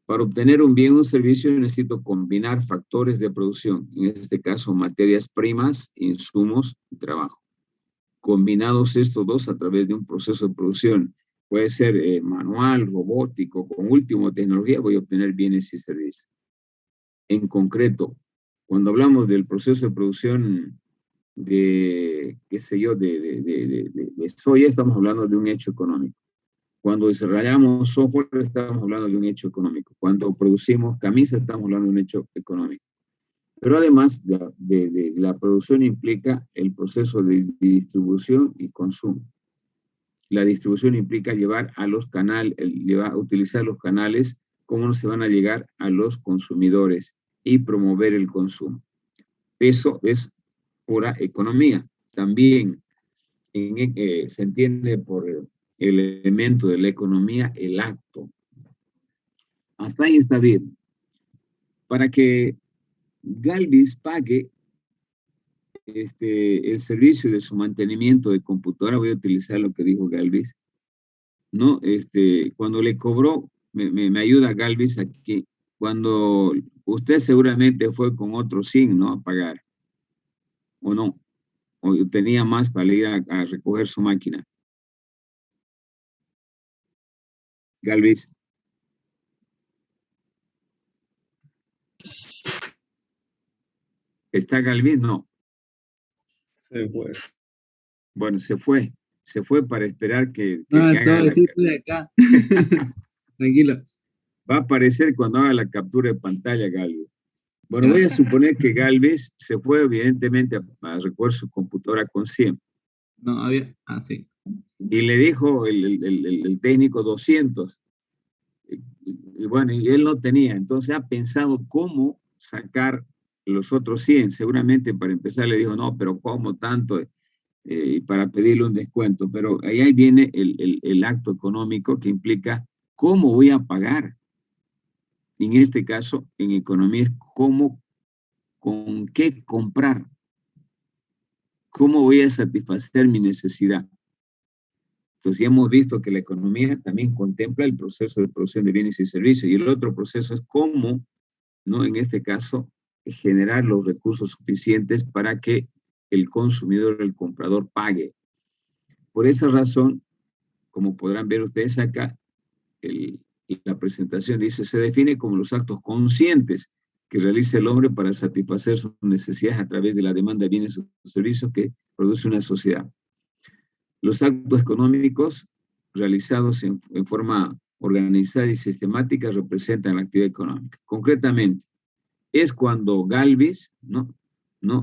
Para obtener un bien o un servicio necesito combinar factores de producción, en este caso materias primas, insumos y trabajo. Combinados estos dos a través de un proceso de producción, puede ser manual, robótico, con última tecnología, voy a obtener bienes y servicios. En concreto, cuando hablamos del proceso de producción de, qué sé yo, de soya, estamos hablando de un hecho económico. Cuando desarrollamos software, estamos hablando de un hecho económico. Cuando producimos camisas, estamos hablando de un hecho económico. Pero además de la producción implica el proceso de distribución y consumo. La distribución implica llevar a los canales, utilizar los canales, cómo se van a llegar a los consumidores y promover el consumo. Eso es pura economía. también se entiende por el elemento de la economía el acto. Hasta ahí está bien. Para que Galvis pague el servicio de su mantenimiento de computadora, voy a utilizar lo que dijo Galvis, ¿no? Cuando le cobró, me ayuda Galvis aquí, cuando usted seguramente fue con otro SIM, ¿no? A pagar, ¿o no? O tenía más para ir a recoger su máquina. Galvis. ¿Está Galvis? No. Se fue. Bueno, se fue para esperar que No, haga la... estoy de acá. Tranquilo. Va a aparecer cuando haga la captura de pantalla, Galvis. Bueno, voy a suponer que Galvis se fue evidentemente a recoger su computadora con 100. No, había... Ah, sí. Y le dijo el técnico 200. Y bueno, y él no tenía. Entonces ha pensado cómo sacar los otros 100. Seguramente para empezar le dijo, no, pero ¿cómo tanto? Para pedirle un descuento. Pero ahí viene el acto económico que implica cómo voy a pagar. En este caso, en economía es cómo, con qué comprar. ¿Cómo voy a satisfacer mi necesidad? Entonces ya hemos visto que la economía también contempla el proceso de producción de bienes y servicios, y el otro proceso es cómo, ¿no? En este caso, generar los recursos suficientes para que el consumidor, el comprador, pague. Por esa razón, como podrán ver ustedes acá, la presentación dice, se define como los actos conscientes que realiza el hombre para satisfacer sus necesidades a través de la demanda de bienes o servicios que produce una sociedad. Los actos económicos realizados en forma organizada y sistemática representan la actividad económica. Concretamente, es cuando Galvis ¿no?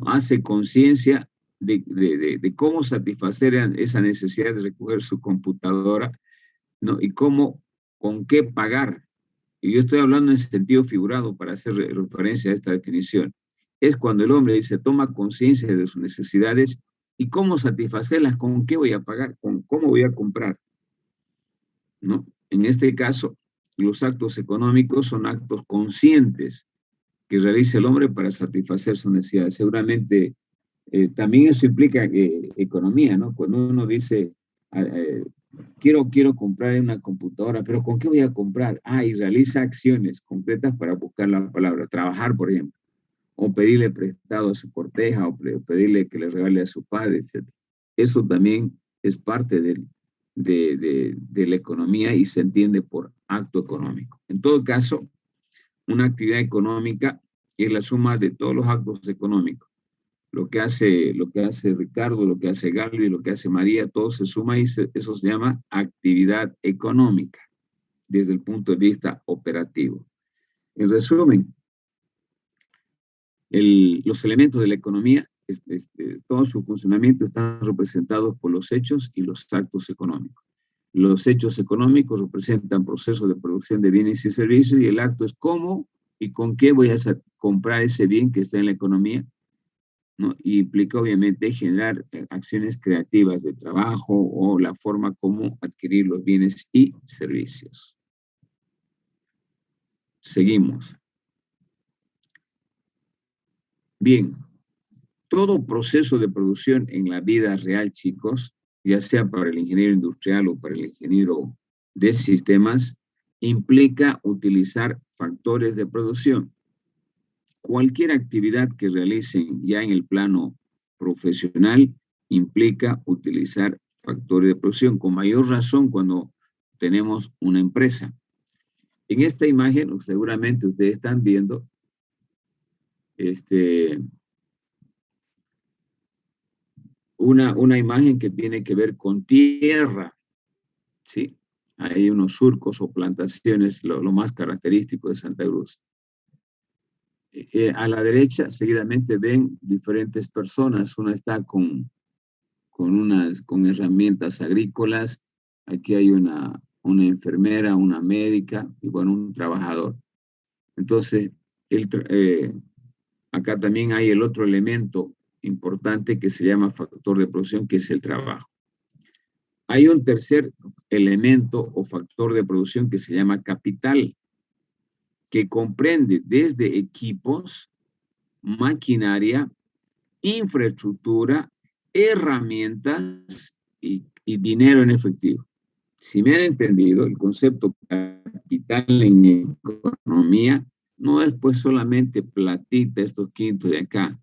hace conciencia de cómo satisfacer esa necesidad de recoger su computadora, ¿no? Y cómo, con qué pagar. Y yo estoy hablando en sentido figurado para hacer referencia a esta definición. Es cuando el hombre se toma conciencia de sus necesidades y cómo satisfacerlas, con qué voy a pagar, con cómo voy a comprar, ¿no? En este caso, los actos económicos son actos conscientes que realiza el hombre para satisfacer sus necesidades. Seguramente también eso implica economía, ¿no? Cuando uno dice, quiero comprar una computadora, pero ¿con qué voy a comprar? Y realiza acciones concretas para buscar la palabra, trabajar, por ejemplo, o pedirle prestado a su corteja, o pedirle que le regale a su padre, etc. Eso también es parte de la economía y se entiende por acto económico. En todo caso, una actividad económica es la suma de todos los actos económicos. Lo que hace Ricardo, lo que hace Galvi, lo que hace María, todo se suma y eso se llama actividad económica desde el punto de vista operativo. En resumen, los elementos de la economía, todo su funcionamiento están representados por los hechos y los actos económicos. Los hechos económicos representan procesos de producción de bienes y servicios, y el acto es cómo y con qué voy a comprar ese bien que está en la economía, ¿no? Y implica obviamente generar acciones creativas de trabajo o la forma como adquirir los bienes y servicios. Seguimos. Bien, todo proceso de producción en la vida real, chicos, ya sea para el ingeniero industrial o para el ingeniero de sistemas, implica utilizar factores de producción. Cualquier actividad que realicen ya en el plano profesional implica utilizar factores de producción, con mayor razón cuando tenemos una empresa. En esta imagen, seguramente ustedes están viendo una imagen que tiene que ver con tierra, ¿sí? Hay unos surcos o plantaciones, lo más característico de Santa Cruz. A la derecha, seguidamente ven diferentes personas. Una está con herramientas agrícolas. Aquí hay una enfermera, una médica y bueno, un trabajador. Entonces, acá también hay el otro elemento importante que se llama factor de producción, que es el trabajo. Hay un tercer elemento o factor de producción que se llama capital, que comprende desde equipos, maquinaria, infraestructura, herramientas y dinero en efectivo. Si me han entendido, el concepto capital en economía no es pues solamente platita, estos quintos de acá.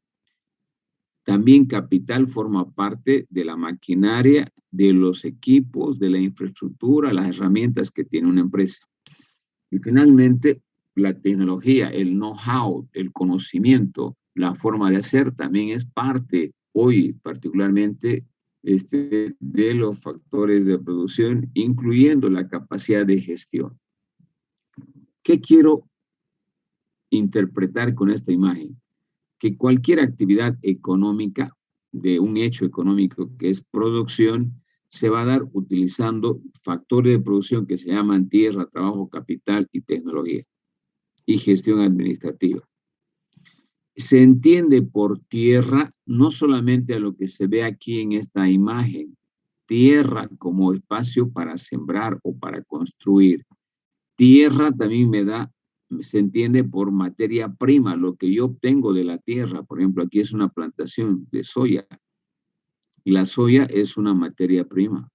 También capital forma parte de la maquinaria, de los equipos, de la infraestructura, las herramientas que tiene una empresa. Y finalmente, la tecnología, el know-how, el conocimiento, la forma de hacer también es parte, hoy particularmente, de los factores de producción, incluyendo la capacidad de gestión. ¿Qué quiero interpretar con esta imagen? Que cualquier actividad económica, de un hecho económico que es producción, se va a dar utilizando factores de producción que se llaman tierra, trabajo, capital y tecnología, y gestión administrativa. Se entiende por tierra no solamente a lo que se ve aquí en esta imagen, tierra como espacio para sembrar o para construir. Tierra también se entiende por materia prima, lo que yo obtengo de la tierra. Por ejemplo, aquí es una plantación de soya. Y la soya es una materia prima.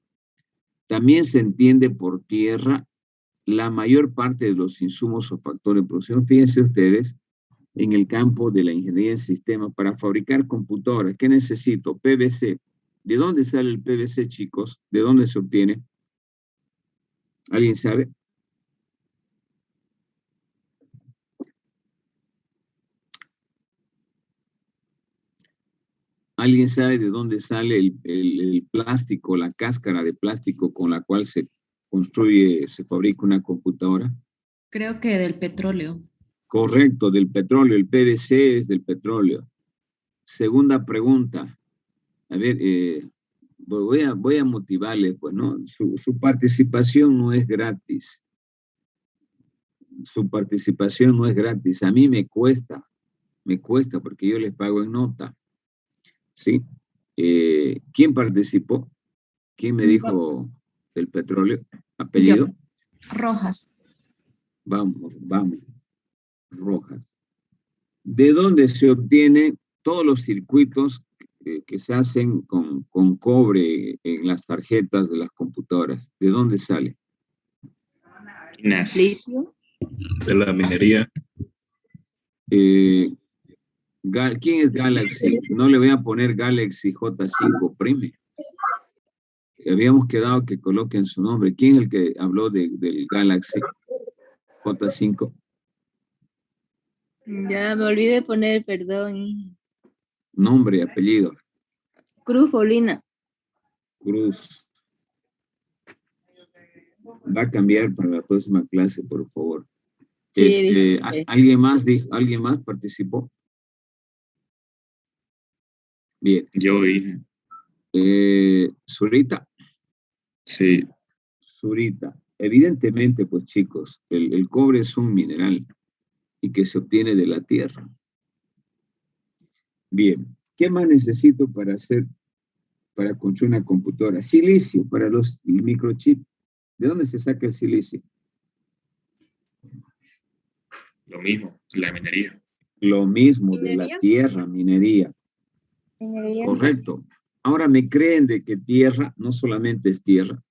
También se entiende por tierra la mayor parte de los insumos o factores de producción. Fíjense ustedes, en el campo de la ingeniería en sistemas, para fabricar computadoras, ¿qué necesito? PVC. ¿De dónde sale el PVC, chicos? ¿De dónde se obtiene? ¿Alguien sabe? ¿Alguien sabe de dónde sale el plástico, la cáscara de plástico con la cual se construye, se fabrica una computadora? Creo que del petróleo. Correcto, del petróleo. El PVC es del petróleo. Segunda pregunta. A ver, voy a motivarles, pues, ¿no? Su participación no es gratis. Su participación no es gratis. A mí me cuesta porque yo les pago en nota. ¿Sí? ¿Quién participó? ¿Quién me dijo del petróleo? ¿Apellido? Yo. Rojas. Vamos. Rojas. ¿De dónde se obtienen todos los circuitos que se hacen con cobre en las tarjetas de las computadoras? ¿De dónde sale? Litio. De la minería. ¿Quién es Galaxy? No le voy a poner Galaxy J5 Prime. Habíamos quedado que coloquen su nombre. ¿Quién es el que habló del Galaxy J5? Ya me olvidé poner, perdón. Nombre, apellido. Cruz Paulina. Cruz. Va a cambiar para la próxima clase, por favor. Sí, ¿Alguien más participó? Bien. Yo vi. Zurita. Sí. Zurita. Evidentemente, pues chicos, el cobre es un mineral y que se obtiene de la tierra. Bien. ¿Qué más necesito para construir una computadora? Silicio para los microchips. ¿De dónde se saca el silicio? Lo mismo, la minería. Lo mismo, de la tierra, minería. Correcto. Ahora me creen de que tierra no solamente es tierra,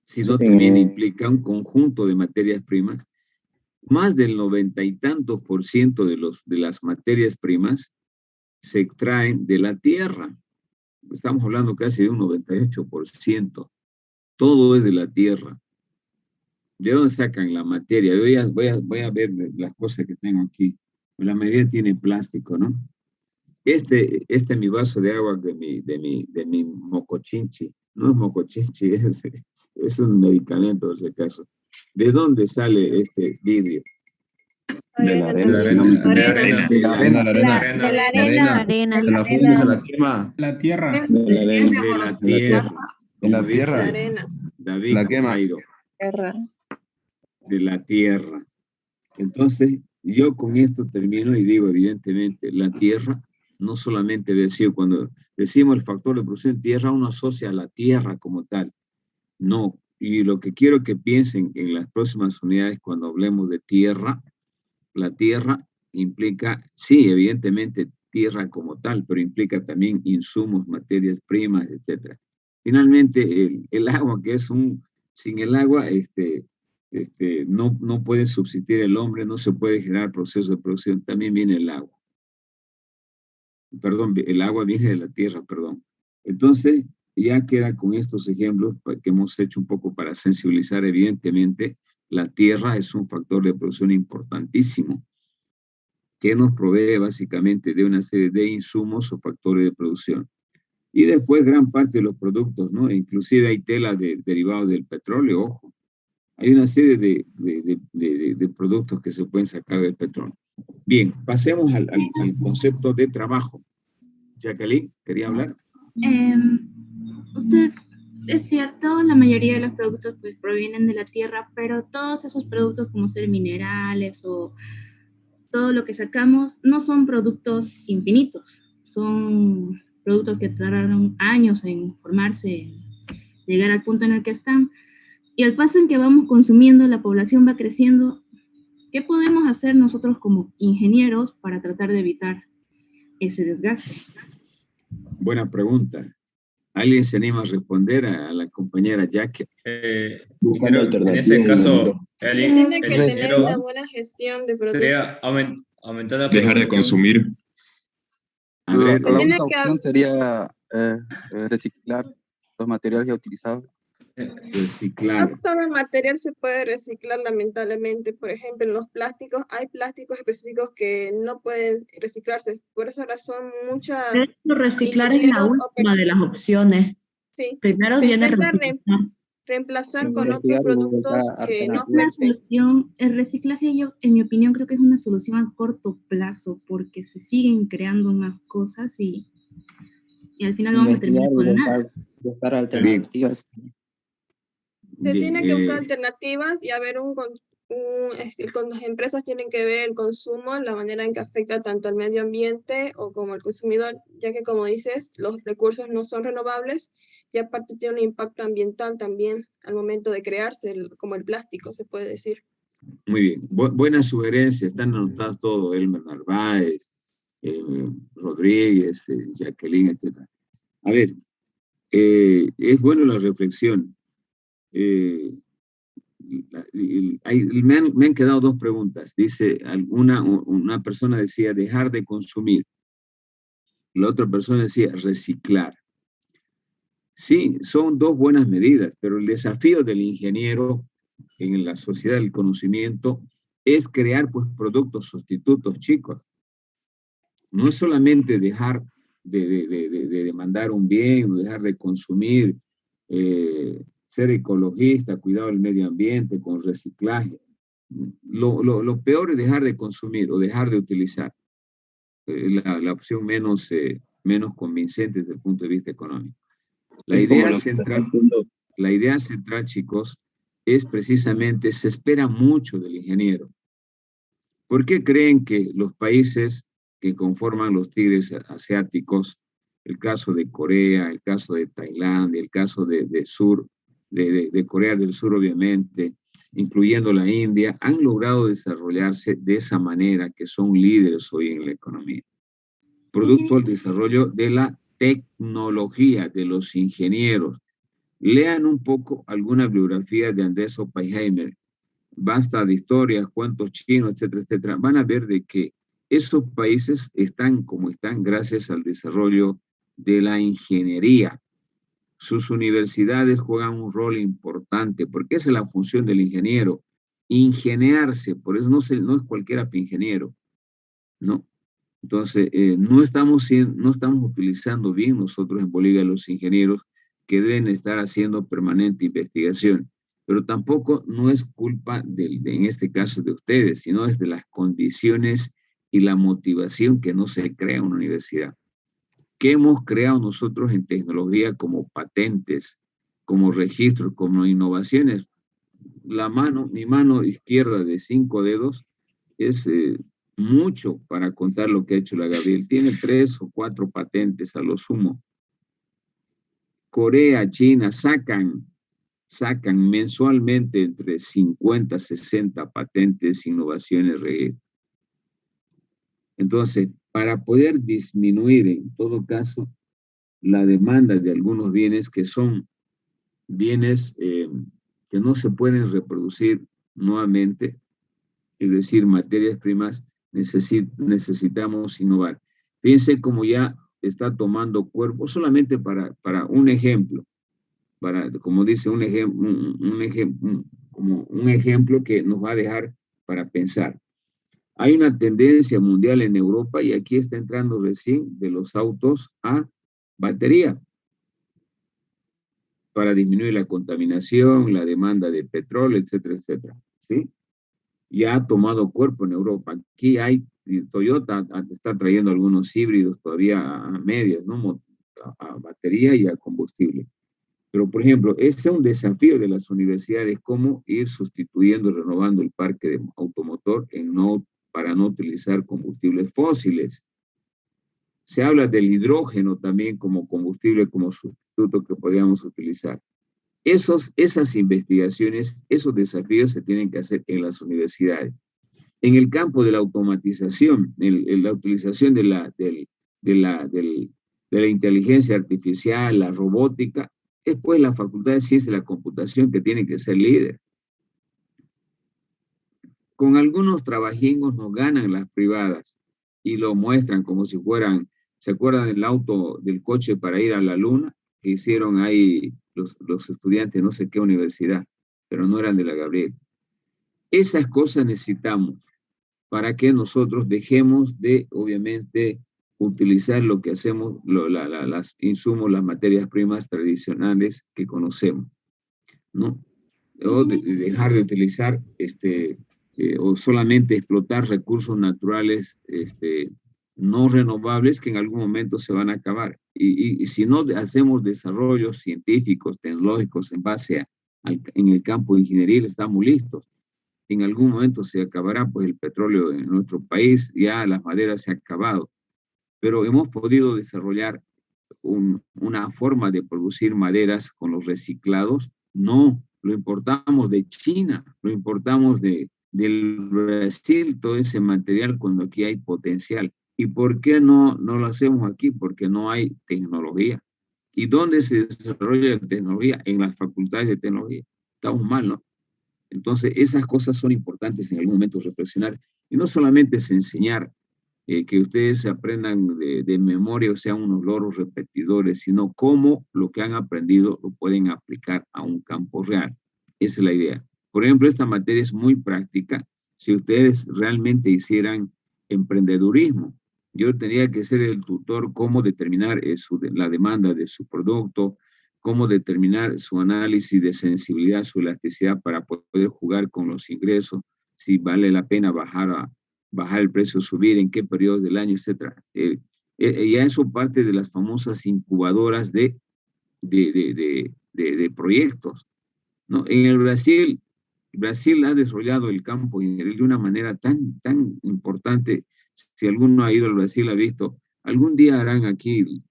sino también implica un conjunto de materias primas. Más del 90 y tantos % de las materias primas se extraen de la tierra. Estamos hablando casi de un 98%. Todo es de la tierra. ¿De dónde sacan la materia? Voy a ver las cosas que tengo aquí. La mayoría tiene plástico, ¿no? Este es mi vaso de agua de mi mocochinchi. No es mocochinchi, es un medicamento, por si acaso. ¿De dónde sale este vidrio? De la arena. De la fuente se la quema. La tierra. De la tierra. En la tierra. David La quema. Jairo. De la tierra. Entonces, yo con esto termino y digo, evidentemente, la tierra no solamente decir, cuando decimos el factor de producción tierra, uno asocia a la tierra como tal. No, y lo que quiero que piensen en las próximas unidades cuando hablemos de tierra, la tierra implica, sí, evidentemente tierra como tal, pero implica también insumos, materias primas, etc. Finalmente, el agua, que es sin el agua, no puede subsistir el hombre, no se puede generar proceso de producción, también viene el agua. Perdón, el agua viene de la tierra, perdón. Entonces, ya queda con estos ejemplos que hemos hecho un poco para sensibilizar, evidentemente, la tierra es un factor de producción importantísimo, que nos provee básicamente de una serie de insumos o factores de producción. Y después gran parte de los productos, ¿no? Inclusive hay tela derivados del petróleo, ojo. Hay una serie de productos que se pueden sacar del petróleo. Bien, pasemos al concepto de trabajo. Jacqueline, ¿quería hablar? Usted, es cierto, la mayoría de los productos pues, provienen de la tierra, pero todos esos productos como ser minerales o todo lo que sacamos no son productos infinitos, son productos que tardaron años en formarse, en llegar al punto en el que están. Y al paso en que vamos consumiendo, la población va creciendo. ¿Qué podemos hacer nosotros como ingenieros para tratar de evitar ese desgaste? Buena pregunta. ¿Alguien se anima a responder a la compañera Jackie? Buscando alternativas. En ese caso, Tiene que tener una buena gestión de productos. sería aumentar la Dejar de consumir. A ver, La única opción sería reciclar los materiales ya utilizados. Reciclar. No todo el material se puede reciclar, lamentablemente. Por ejemplo, en los plásticos, hay plásticos específicos que no pueden reciclarse. Por esa razón, muchas... Reciclar es la última de las opciones. Sí. Primero viene reemplazar con otros productos que no una solución. El reciclaje, yo, en mi opinión, creo que es una solución a corto plazo, porque se siguen creando más cosas y al final vamos a terminar con nada. Buscar alternativas. Se tiene que buscar alternativas y haber las empresas tienen que ver el consumo, la manera en que afecta tanto al medio ambiente o como al consumidor, ya que como dices, los recursos no son renovables y aparte tiene un impacto ambiental también al momento de crearse, como el plástico, se puede decir. Muy bien, buena sugerencia, están anotadas todo, Elmer Narváez, Rodríguez, Jacqueline, etc. A ver, es bueno la reflexión. Me han quedado dos preguntas. Dice, una persona decía dejar de consumir. La otra persona decía reciclar. Sí, son dos buenas medidas, pero el desafío del ingeniero en la sociedad del conocimiento es crear pues productos sustitutos, chicos. No es solamente dejar de demandar un bien, o dejar de consumir, ser ecologista, cuidar del medio ambiente, con reciclaje. Lo peor es dejar de consumir o dejar de utilizar. La opción menos convincente desde el punto de vista económico. La idea central, chicos, es precisamente, se espera mucho del ingeniero. ¿Por qué creen que los países que conforman los tigres asiáticos, el caso de Corea, el caso de Tailandia, el caso de Corea del Sur, obviamente, incluyendo la India, han logrado desarrollarse de esa manera, que son líderes hoy en la economía? Producto del desarrollo de la tecnología, de los ingenieros. Lean un poco alguna biografía de Andrés Oppenheimer, basta de historias, cuentos chinos, etcétera, etcétera. Van a ver de que esos países están como están gracias al desarrollo de la ingeniería. Sus universidades juegan un rol importante, porque esa es la función del ingeniero, ingeniarse. Por eso no es cualquiera ingeniero, ¿no? Entonces, no estamos utilizando bien nosotros en Bolivia los ingenieros que deben estar haciendo permanente investigación, pero tampoco no es culpa en este caso de ustedes, sino es de las condiciones y la motivación que no se crea en una universidad. ¿Qué hemos creado nosotros en tecnología como patentes, como registros, como innovaciones? Mi mano izquierda de 5 dedos es mucho para contar lo que ha hecho la Gabriel. Tiene 3 o 4 patentes a lo sumo. Corea, China sacan mensualmente entre 50 a 60 patentes, innovaciones. Entonces, para poder disminuir en todo caso la demanda de algunos bienes que son bienes que no se pueden reproducir nuevamente, es decir, materias primas, necesitamos innovar. Fíjense cómo ya está tomando cuerpo, solamente para un ejemplo, como dice, un ejemplo que nos va a dejar para pensar. Hay una tendencia mundial en Europa, y aquí está entrando recién, de los autos a batería, para disminuir la contaminación, la demanda de petróleo, etcétera, etcétera, ¿sí? Ya ha tomado cuerpo en Europa. Aquí Toyota está trayendo algunos híbridos todavía a medias, ¿no? A batería y a combustible. Pero, por ejemplo, ese es un desafío de las universidades, cómo ir sustituyendo, renovando el parque de automotor para no utilizar combustibles fósiles. Se habla del hidrógeno también como combustible, como sustituto que podríamos utilizar. Esas investigaciones, esos desafíos se tienen que hacer en las universidades. En el campo de la automatización, la utilización de la inteligencia artificial, la robótica, es pues la Facultad de Ciencias de la Computación que tiene que ser líder. Con algunos trabajingos nos ganan las privadas y lo muestran como si fueran, ¿se acuerdan del coche para ir a la luna? Que hicieron ahí los estudiantes, no sé qué universidad, pero no eran de la Gabriel. Esas cosas necesitamos para que nosotros dejemos de, obviamente, utilizar lo que hacemos, las insumos, las materias primas tradicionales que conocemos, ¿no? O dejar de utilizar, o solamente explotar recursos naturales, no renovables, que en algún momento se van a acabar. Y si no hacemos desarrollos científicos, tecnológicos en base en el campo ingenieril, estamos listos. En algún momento se acabará pues el petróleo en nuestro país, ya las maderas se han acabado, pero hemos podido desarrollar una forma de producir maderas con los reciclados. No, lo importamos de China, lo importamos del Brasil, todo ese material, cuando aquí hay potencial. ¿Y por qué no lo hacemos aquí? Porque no hay tecnología. ¿Y dónde se desarrolla la tecnología? En las facultades de tecnología. Estamos mal, ¿no? Entonces, esas cosas son importantes en algún momento reflexionar. Y no solamente es enseñar, que ustedes se aprendan de memoria, o sean unos loros repetidores, sino cómo lo que han aprendido lo pueden aplicar a un campo real. Esa es la idea. Por ejemplo, esta materia es muy práctica. Si ustedes realmente hicieran emprendedurismo, yo tendría que ser el tutor cómo determinar la demanda de su producto, cómo determinar su análisis de sensibilidad, su elasticidad para poder jugar con los ingresos, si vale la pena bajar el precio, subir, en qué periodo del año, etc. Ya eso parte de las famosas incubadoras de proyectos, ¿no? En el Brasil ha desarrollado el campo ingenieril de una manera tan importante. Si alguno ha ido al Brasil, ha visto, algún día harán aquí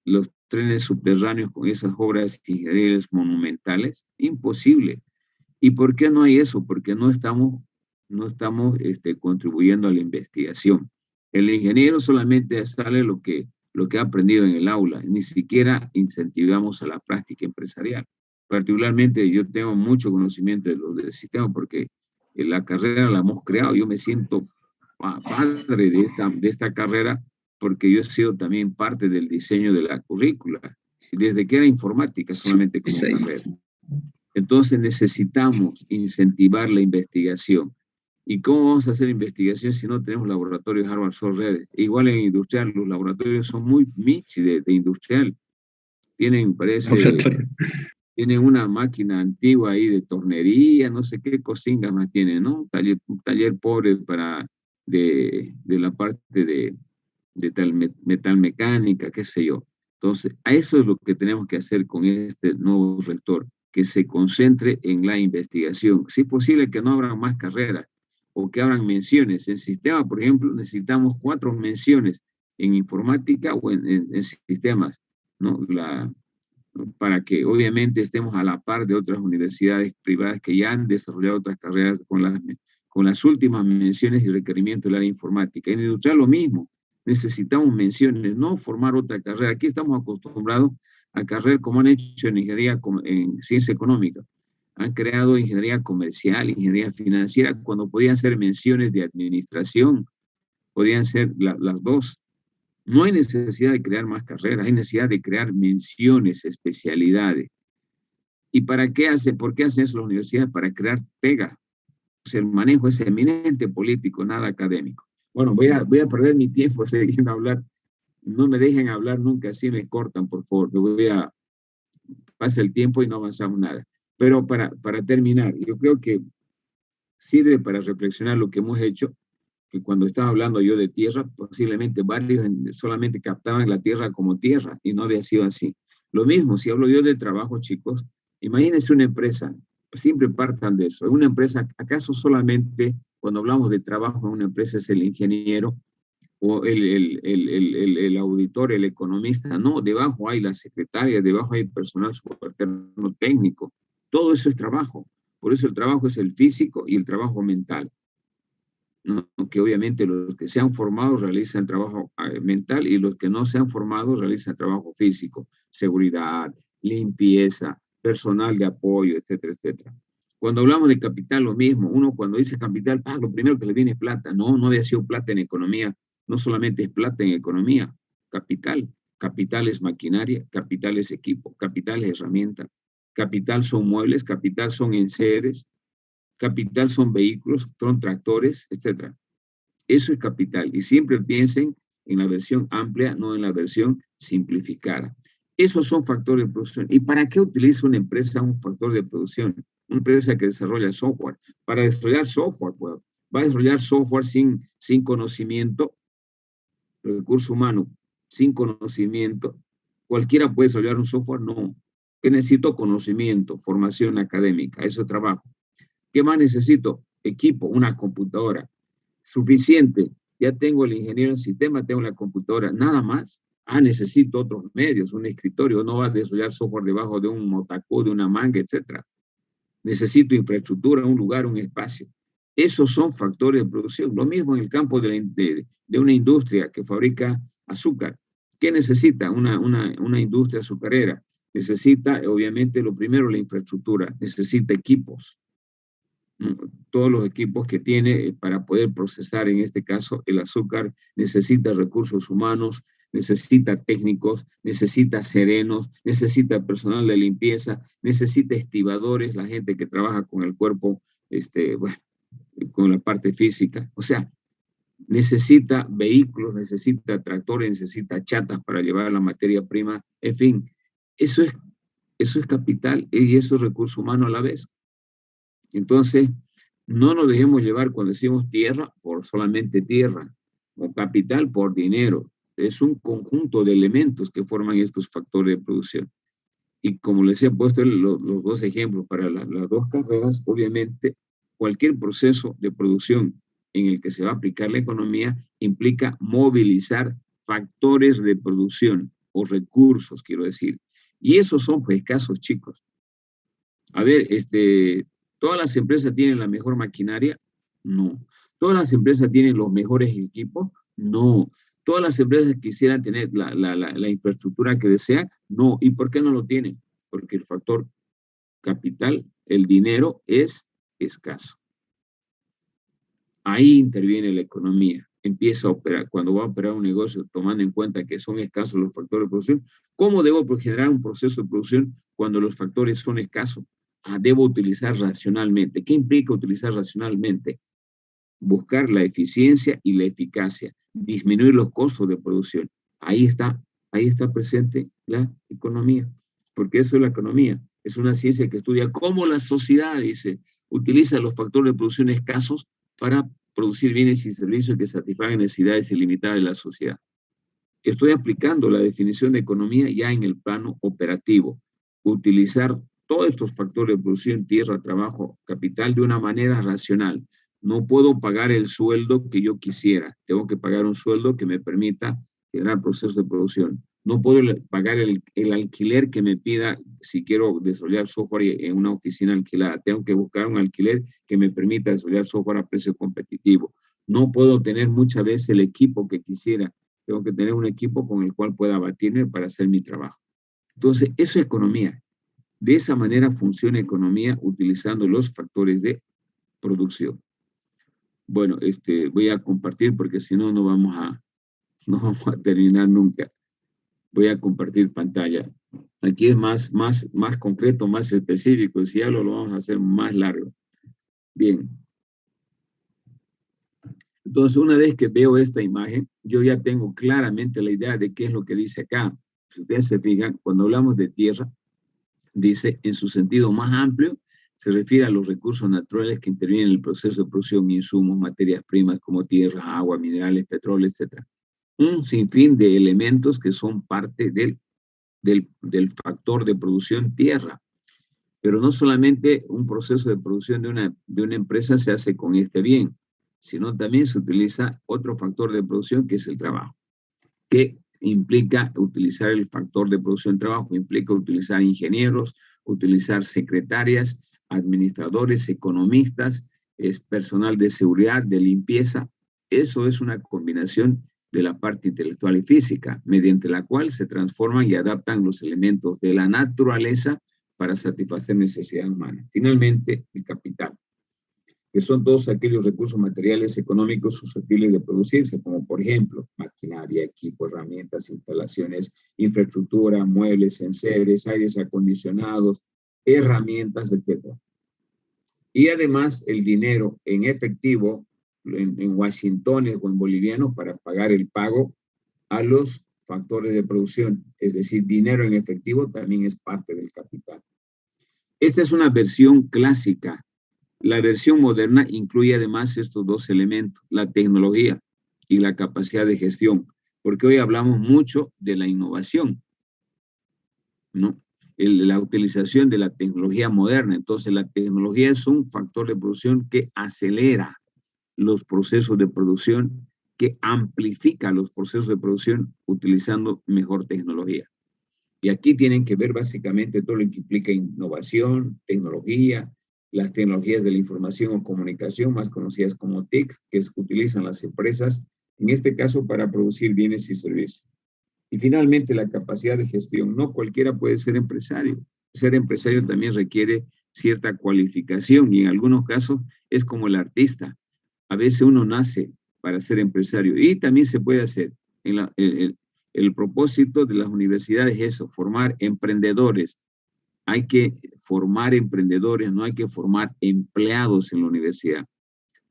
los trenes subterráneos con esas obras ingenieriles monumentales. Imposible. ¿Y por qué no hay eso? Porque no estamos contribuyendo a la investigación. El ingeniero solamente sale lo que ha aprendido en el aula, ni siquiera incentivamos a la práctica empresarial. Particularmente yo tengo mucho conocimiento del sistema porque la carrera la hemos creado. Yo me siento padre de esta carrera porque yo he sido también parte del diseño de la currícula, desde que era informática solamente como carrera. Entonces necesitamos incentivar la investigación. ¿Y cómo vamos a hacer investigación si no tenemos laboratorios Harvard Sol Red? Igual en industrial, los laboratorios son muy michi de industrial. Tienen una máquina antigua ahí de tornería, no sé qué cosingas más tienen, ¿no? Un taller pobre de la parte de metal mecánica, qué sé yo. Entonces, a eso es lo que tenemos que hacer con este nuevo rector, que se concentre en la investigación. Si es posible que no habrá más carreras, o que abran menciones. En sistema, por ejemplo, necesitamos 4 menciones en informática o en sistemas, ¿no? Para que obviamente estemos a la par de otras universidades privadas que ya han desarrollado otras carreras con las últimas menciones y requerimientos del área informática. En industrial lo mismo, necesitamos menciones, no formar otra carrera. Aquí estamos acostumbrados a carreras como han hecho en ingeniería, en ciencia económica. Han creado ingeniería comercial, ingeniería financiera, cuando podían ser menciones de administración, podían ser las dos. No hay necesidad de crear más carreras, hay necesidad de crear menciones, especialidades. ¿Y para qué por qué hacen eso las universidades? Para crear pega. O sea, el manejo es eminente político, nada académico. Bueno, voy a perder mi tiempo siguiendo hablar. No me dejen hablar nunca, así me cortan, por favor. Pasa el tiempo y no avanzamos nada. Pero para terminar, yo creo que sirve para reflexionar lo que hemos hecho, que cuando estaba hablando yo de tierra, posiblemente varios solamente captaban la tierra como tierra y no había sido así. Lo mismo, si hablo yo de trabajo, chicos, imagínense una empresa, siempre partan de eso. Una empresa, ¿acaso solamente cuando hablamos de trabajo en una empresa es el ingeniero o el auditor, el economista? No, debajo hay la secretaria, debajo hay personal subalterno técnico. Todo eso es trabajo. Por eso el trabajo es el físico y el trabajo mental, ¿no? Que obviamente los que se han formado realizan trabajo mental y los que no se han formado realizan trabajo físico, seguridad, limpieza, personal de apoyo, etcétera, etcétera. Cuando hablamos de capital, lo mismo. Uno cuando dice capital, lo primero que le viene es plata. No había sido plata en economía. No solamente es plata en economía, capital. Capital es maquinaria, capital es equipo, capital es herramienta, capital son muebles, capital son enseres, capital son vehículos, son tractores, etc. Eso es capital. Y siempre piensen en la versión amplia, no en la versión simplificada. Esos son factores de producción. ¿Y para qué utiliza una empresa un factor de producción? Una empresa que desarrolla software. Para desarrollar software, pues, va a desarrollar software sin conocimiento, recurso humano, sin conocimiento. ¿Cualquiera puede desarrollar un software? No. ¿Qué necesito? Conocimiento, formación académica, eso es trabajo. ¿Qué más necesito? Equipo, una computadora. Suficiente. Ya tengo el ingeniero en sistema, tengo la computadora, nada más. Necesito otros medios, un escritorio. No va a desarrollar software debajo de un motacó, de una manga, etc. Necesito infraestructura, un lugar, un espacio. Esos son factores de producción. Lo mismo en el campo de una industria que fabrica azúcar. ¿Qué necesita una industria azucarera? Necesita, obviamente, lo primero, la infraestructura. Necesita equipos. Todos los equipos que tiene para poder procesar, en este caso, el azúcar, necesita recursos humanos, necesita técnicos, necesita serenos, necesita personal de limpieza, necesita estibadores, la gente que trabaja con el cuerpo, con la parte física. O sea, necesita vehículos, necesita tractores, necesita chatas para llevar la materia prima. En fin, eso es capital y eso es recurso humano a la vez. Entonces, no nos dejemos llevar cuando decimos tierra por solamente tierra, o capital por dinero. Es un conjunto de elementos que forman estos factores de producción. Y como les he puesto los dos ejemplos para las dos carreras, obviamente cualquier proceso de producción en el que se va a aplicar la economía implica movilizar factores de producción o recursos, quiero decir. Y esos son pues escasos, chicos. A ver, ¿todas las empresas tienen la mejor maquinaria? No. ¿Todas las empresas tienen los mejores equipos? No. ¿Todas las empresas quisieran tener la infraestructura que desean? No. ¿Y por qué no lo tienen? Porque el factor capital, el dinero, es escaso. Ahí interviene la economía. Empieza a operar. Cuando va a operar un negocio, tomando en cuenta que son escasos los factores de producción, ¿cómo debo generar un proceso de producción cuando los factores son escasos? Debo utilizar racionalmente. ¿Qué implica utilizar racionalmente? Buscar la eficiencia y la eficacia, disminuir los costos de producción. Ahí está presente la economía, porque eso es la economía. Es una ciencia que estudia cómo la sociedad, utiliza los factores de producción escasos para producir bienes y servicios que satisfagan necesidades ilimitadas de la sociedad. Estoy aplicando la definición de economía ya en el plano operativo. Utilizar todos estos factores de producción, tierra, trabajo, capital, de una manera racional. No puedo pagar el sueldo que yo quisiera. Tengo que pagar un sueldo que me permita generar procesos de producción. No puedo pagar el alquiler que me pida si quiero desarrollar software en una oficina alquilada. Tengo que buscar un alquiler que me permita desarrollar software a precio competitivo. No puedo tener muchas veces el equipo que quisiera. Tengo que tener un equipo con el cual pueda batirme para hacer mi trabajo. Entonces, eso es economía. De esa manera funciona economía utilizando los factores de producción. Bueno, voy a compartir porque si no, no vamos a terminar nunca. Voy a compartir pantalla. Aquí es más concreto, más específico. Si ya lo vamos a hacer más largo. Bien. Entonces, una vez que veo esta imagen, yo ya tengo claramente la idea de qué es lo que dice acá. Si ustedes se fijan, cuando hablamos de tierra, dice en su sentido más amplio, se refiere a los recursos naturales que intervienen en el proceso de producción, insumos, materias primas como tierra, agua, minerales, petróleo, etc. Un sinfín de elementos que son parte del factor de producción tierra. Pero no solamente un proceso de producción de una empresa se hace con este bien, sino también se utiliza otro factor de producción que es el trabajo, que implica utilizar el factor de producción trabajo, implica utilizar ingenieros, utilizar secretarias, administradores, economistas, es personal de seguridad, de limpieza. Eso es una combinación de la parte intelectual y física, mediante la cual se transforman y adaptan los elementos de la naturaleza para satisfacer necesidades humanas. Finalmente, el capital, que son todos aquellos recursos materiales económicos susceptibles de producirse, como por ejemplo, maquinaria, equipo, herramientas, instalaciones, infraestructura, muebles, enseres, aires acondicionados, herramientas, etc. Y además el dinero en efectivo, en Washingtones o en bolivianos, para pagar el pago a los factores de producción, es decir, dinero en efectivo también es parte del capital. Esta es una versión clásica. La versión moderna incluye además estos dos elementos, la tecnología y la capacidad de gestión, porque hoy hablamos mucho de la innovación, ¿no? La utilización de la tecnología moderna. Entonces, la tecnología es un factor de producción que acelera los procesos de producción, que amplifica los procesos de producción utilizando mejor tecnología. Y aquí tienen que ver básicamente todo lo que implica innovación, tecnología, las tecnologías de la información o comunicación, más conocidas como TIC, que utilizan las empresas, en este caso para producir bienes y servicios. Y finalmente, la capacidad de gestión. No cualquiera puede ser empresario. Ser empresario también requiere cierta cualificación y en algunos casos es como el artista. A veces uno nace para ser empresario y también se puede hacer. El propósito de las universidades es eso, formar emprendedores. Hay que formar emprendedores, no hay que formar empleados en la universidad.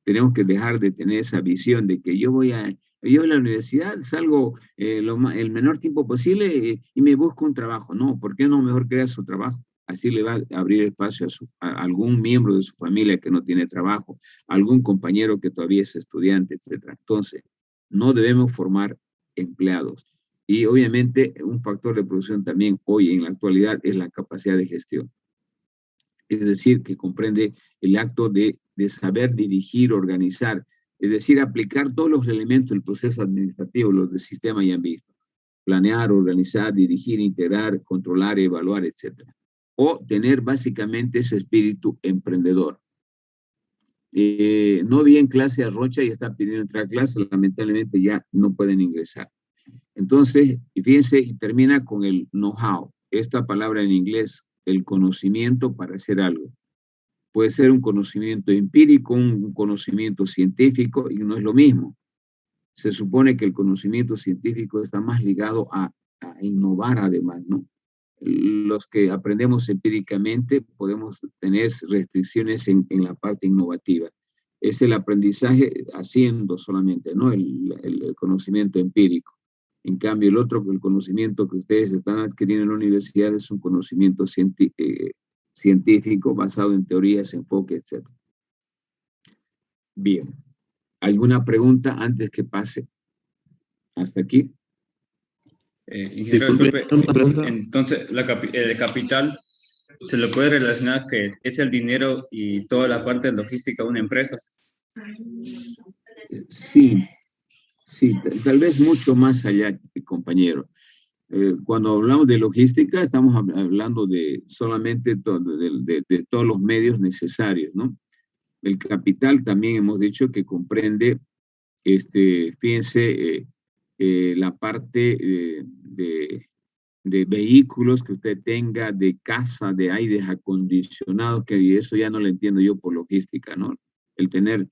Tenemos que dejar de tener esa visión de que yo voy a la universidad, salgo el menor tiempo posible y me busco un trabajo. No, ¿por qué no mejor crear su trabajo? Así le va a abrir espacio a algún miembro de su familia que no tiene trabajo, a algún compañero que todavía es estudiante, etc. Entonces, no debemos formar empleados. Y obviamente un factor de producción también hoy en la actualidad es la capacidad de gestión. Es decir, que comprende el acto de saber dirigir, organizar, es decir, aplicar todos los elementos del proceso administrativo, los del sistema ya han visto. Planear, organizar, dirigir, integrar, controlar, evaluar, etc. O tener básicamente ese espíritu emprendedor. No vi en clase a Rocha y está pidiendo entrar a clase, lamentablemente ya no pueden ingresar. Entonces, fíjense, y termina con el know-how. Esta palabra en inglés, el conocimiento para hacer algo. Puede ser un conocimiento empírico, un conocimiento científico, y no es lo mismo. Se supone que el conocimiento científico está más ligado a innovar además, ¿no? Los que aprendemos empíricamente podemos tener restricciones en la parte innovativa. Es el aprendizaje haciendo solamente, ¿no? El conocimiento empírico. En cambio, el conocimiento que ustedes están adquiriendo en la universidad es un conocimiento científico basado en teorías, enfoques, etc. Bien. ¿Alguna pregunta antes que pase? ¿Hasta aquí? Ingeniero, disculpe, entonces, el capital se lo puede relacionar que es el dinero y toda la parte logística de una empresa. Sí, sí, tal vez mucho más allá, compañero. Cuando hablamos de logística, estamos hablando de solamente de todos los medios necesarios, ¿no? El capital también hemos dicho que comprende, fíjense, la parte de vehículos que usted tenga, de casa, de aires acondicionados, que eso ya no lo entiendo yo por logística, ¿no? El tener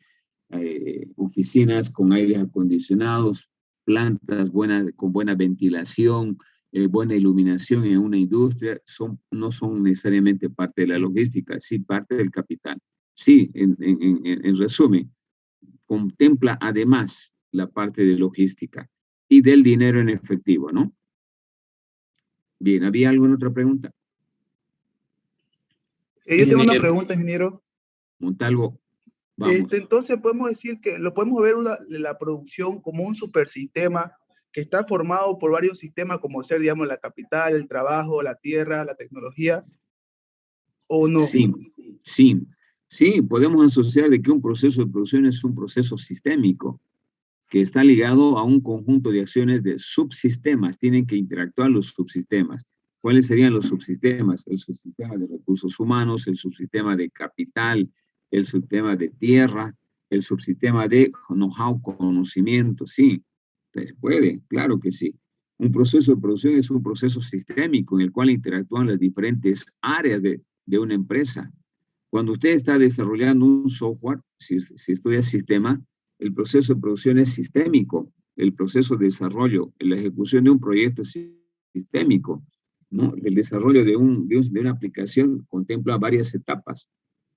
oficinas con aires acondicionados, plantas con buena ventilación, buena iluminación en una industria, no son necesariamente parte de la logística, sí parte del capital. Sí, en resumen, contempla además la parte de logística y del dinero en efectivo, ¿no? Bien, ¿había alguna otra pregunta? Yo tengo una pregunta, ingeniero. Montalvo, vamos. Entonces podemos decir que lo podemos ver la producción como un supersistema que está formado por varios sistemas, como ser, digamos, la capital, el trabajo, la tierra, la tecnología, ¿o no? Sí, podemos asociar de que un proceso de producción es un proceso sistémico que está ligado a un conjunto de acciones de subsistemas. Tienen que interactuar los subsistemas. ¿Cuáles serían los subsistemas? El subsistema de recursos humanos, el subsistema de capital, el subsistema de tierra, el subsistema de know-how, conocimiento. Sí, pues puede, claro que sí. Un proceso de producción es un proceso sistémico en el cual interactúan las diferentes áreas de una empresa. Cuando usted está desarrollando un software, si estudia sistema, el proceso de producción es sistémico. El proceso de desarrollo, la ejecución de un proyecto es sistémico, ¿no? El desarrollo de una aplicación contempla varias etapas.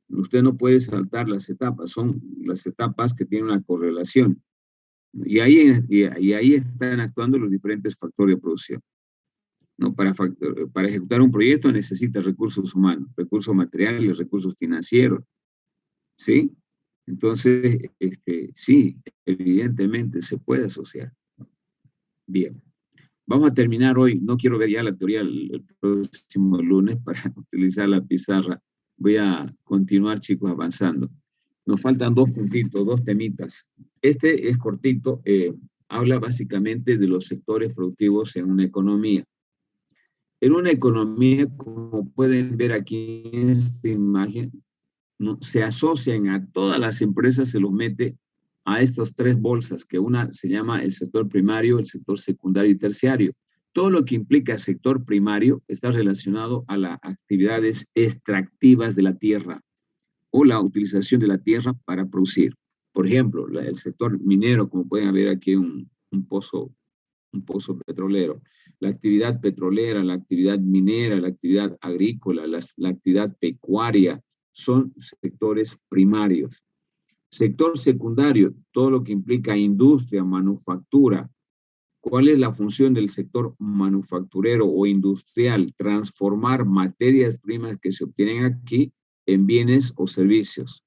Usted no puede saltar las etapas, son las etapas que tienen una correlación. Y ahí están actuando los diferentes factores de producción, ¿no? Para ejecutar un proyecto necesita recursos humanos, recursos materiales, recursos financieros, ¿sí? Entonces, sí, evidentemente se puede asociar. Bien, vamos a terminar hoy. No quiero ver ya la teoría el próximo lunes para utilizar la pizarra. Voy a continuar, chicos, avanzando. Nos faltan dos puntitos, dos temitas. Este es cortito, habla básicamente de los sectores productivos en una economía. En una economía, como pueden ver aquí en esta imagen, ¿no? Se asocian a todas las empresas, se los mete a estas tres bolsas, que una se llama el sector primario, el sector secundario y terciario. Todo lo que implica sector primario está relacionado a las actividades extractivas de la tierra o la utilización de la tierra para producir. Por ejemplo, el sector minero, como pueden ver aquí un pozo petrolero. La actividad petrolera, la actividad minera, la actividad agrícola, la actividad pecuaria, son sectores primarios. Sector secundario, todo lo que implica industria, manufactura. ¿Cuál es la función del sector manufacturero o industrial? Transformar materias primas que se obtienen aquí en bienes o servicios.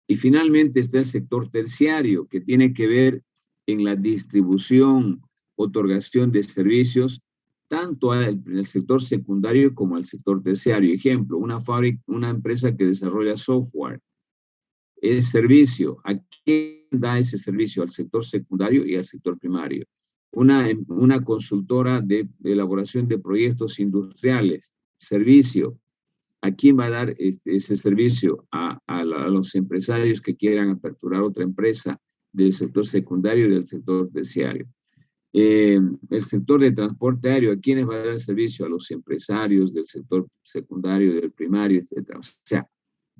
Y finalmente está el sector terciario, que tiene que ver en la distribución, otorgación de servicios, tanto en el sector secundario como al sector terciario. Ejemplo, una empresa que desarrolla software es servicio. ¿A quién da ese servicio? Al sector secundario y al sector primario. Una consultora de elaboración de proyectos industriales, servicio. ¿A quién va a dar ese servicio? A los empresarios que quieran aperturar otra empresa del sector secundario y del sector terciario. El sector de transporte aéreo, ¿a quiénes va a dar el servicio? A los empresarios del sector secundario, del primario, etc. O sea,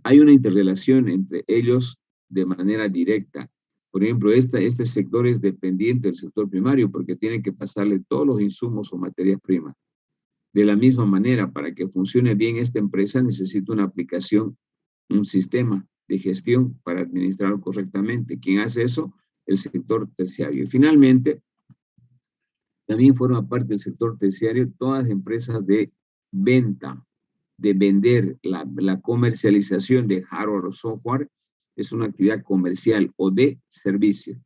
hay una interrelación entre ellos de manera directa. Por ejemplo, este sector es dependiente del sector primario porque tiene que pasarle todos los insumos o materias primas. De la misma manera, para que funcione bien esta empresa, necesita una aplicación, un sistema de gestión para administrarlo correctamente. ¿Quién hace eso? El sector terciario. Y finalmente, también forma parte del sector terciario todas las empresas de venta, de vender, la comercialización de hardware o software es una actividad comercial o de servicio.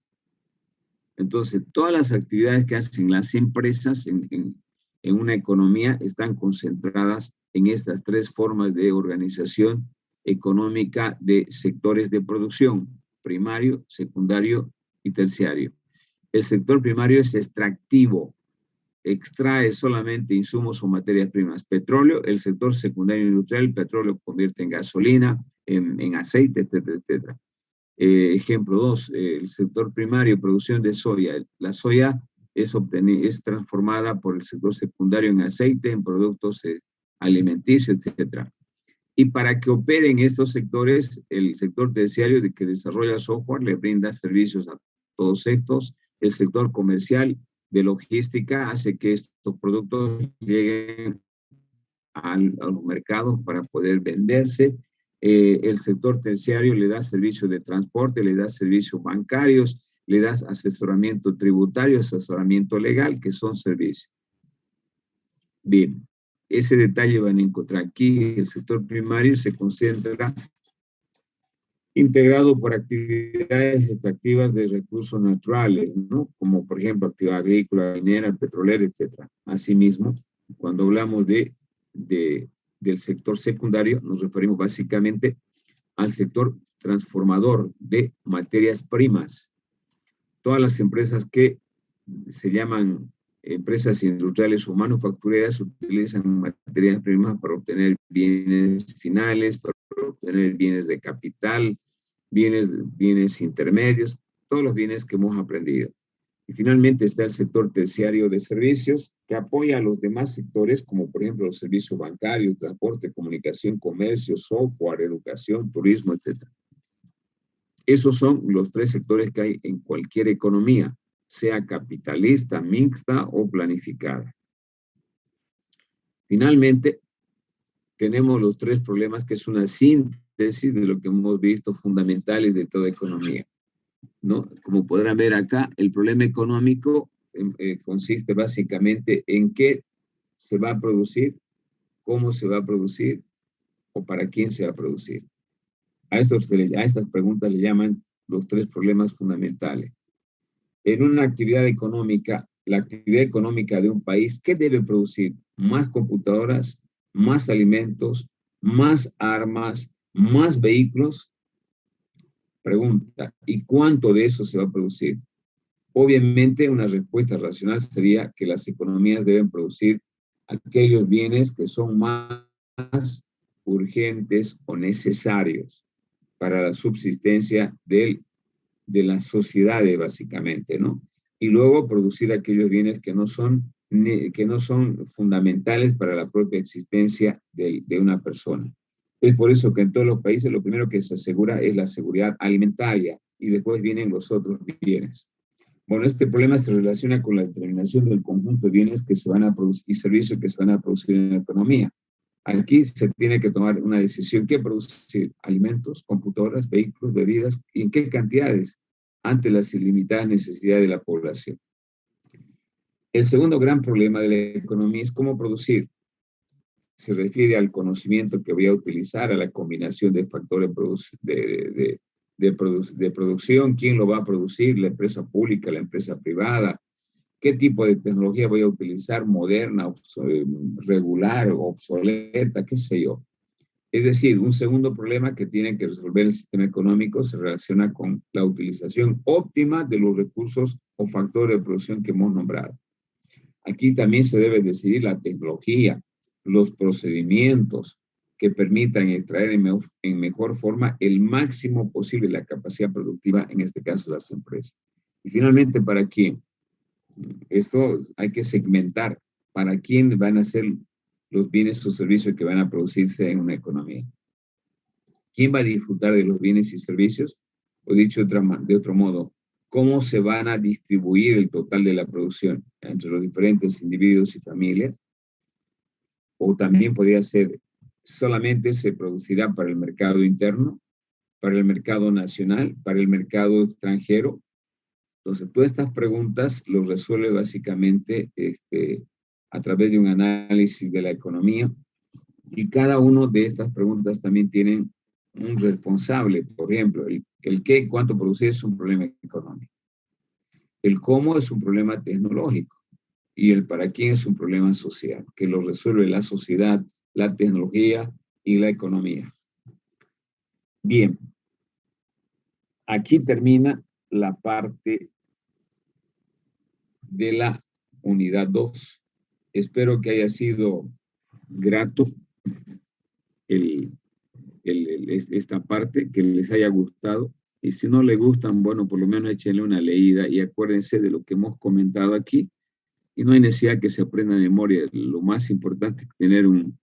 Entonces, todas las actividades que hacen las empresas en una economía están concentradas en estas tres formas de organización económica de sectores de producción. primario, secundario y terciario. El sector primario es extractivo, extrae solamente insumos o materias primas. Petróleo, el sector secundario industrial, el petróleo convierte en gasolina, en aceite, etcétera, etcétera. Ejemplo 2, el sector primario, producción de soya. La soya es transformada por el sector secundario en aceite, en productos alimenticios, etcétera. Y para que operen estos sectores, el sector terciario que desarrolla software le brinda servicios a todos estos. El sector comercial de logística hace que estos productos lleguen a los mercados para poder venderse. El sector terciario le da servicios de transporte, le da servicios bancarios, le da asesoramiento tributario, asesoramiento legal, que son servicios. Bien, ese detalle van a encontrar aquí. El sector primario se concentra integrado por actividades extractivas de recursos naturales, ¿no? Como por ejemplo actividad agrícola, minera, petrolera, etc. Asimismo, cuando hablamos del sector secundario, nos referimos básicamente al sector transformador de materias primas. Todas las empresas que se llaman empresas industriales o manufactureras utilizan materias primas para obtener bienes finales, para obtener bienes de capital, bienes intermedios, todos los bienes que hemos aprendido. Y finalmente está el sector terciario de servicios, que apoya a los demás sectores, como por ejemplo los servicios bancarios, transporte, comunicación, comercio, software, educación, turismo, etc. Esos son los 3 sectores que hay en cualquier economía, sea capitalista, mixta o planificada. Finalmente, tenemos los 3 problemas, que es una síntesis de lo que hemos visto fundamentales de toda economía, ¿no? Como podrán ver acá, el problema económico consiste básicamente en qué se va a producir, cómo se va a producir o para quién se va a producir. A estas preguntas le llaman los 3 problemas fundamentales. En una actividad económica, la actividad económica de un país, ¿qué debe producir? Más computadoras, más alimentos, más armas, más vehículos. Pregunta, ¿y cuánto de eso se va a producir? Obviamente, una respuesta racional sería que las economías deben producir aquellos bienes que son más urgentes o necesarios para la subsistencia de las sociedades, básicamente, ¿no? Y luego producir aquellos bienes que no son fundamentales para la propia existencia de una persona. Es por eso que en todos los países lo primero que se asegura es la seguridad alimentaria y después vienen los otros bienes. Bueno, este problema se relaciona con la determinación del conjunto de bienes que se van a producir y servicios que se van a producir en la economía. Aquí se tiene que tomar una decisión. ¿Qué producir? Alimentos, computadoras, vehículos, bebidas, ¿y en qué cantidades? Ante las ilimitadas necesidades de la población. El segundo gran problema de la economía es cómo producir. Se refiere al conocimiento que voy a utilizar, a la combinación de factores de producción, quién lo va a producir, la empresa pública, la empresa privada, qué tipo de tecnología voy a utilizar, moderna, regular, obsoleta, qué sé yo. Es decir, un segundo problema que tiene que resolver el sistema económico se relaciona con la utilización óptima de los recursos o factores de producción que hemos nombrado. Aquí también se debe decidir la tecnología, los procedimientos que permitan extraer en mejor forma el máximo posible la capacidad productiva, en este caso las empresas. Y finalmente, ¿para quién? Esto hay que segmentar. ¿Para quién van a ser los bienes o servicios que van a producirse en una economía? ¿Quién va a disfrutar de los bienes y servicios? O dicho de otro modo, ¿cómo se van a distribuir el total de la producción entre los diferentes individuos y familias? O también podría ser, solamente se producirá para el mercado interno, para el mercado nacional, para el mercado extranjero. Entonces, todas estas preguntas los resuelve básicamente a través de un análisis de la economía, y cada una de estas preguntas también tienen un responsable. Por ejemplo, el qué, cuánto producir es un problema económico. El cómo es un problema tecnológico. Y el para quién es un problema social, que lo resuelve la sociedad, la tecnología y la economía. Bien. Aquí termina la parte de la unidad 2. Espero que haya sido grato esta parte, que les haya gustado. Y si no les gustan, bueno, por lo menos échenle una leída y acuérdense de lo que hemos comentado aquí. Y no hay necesidad que se aprenda de memoria. Lo más importante es tener un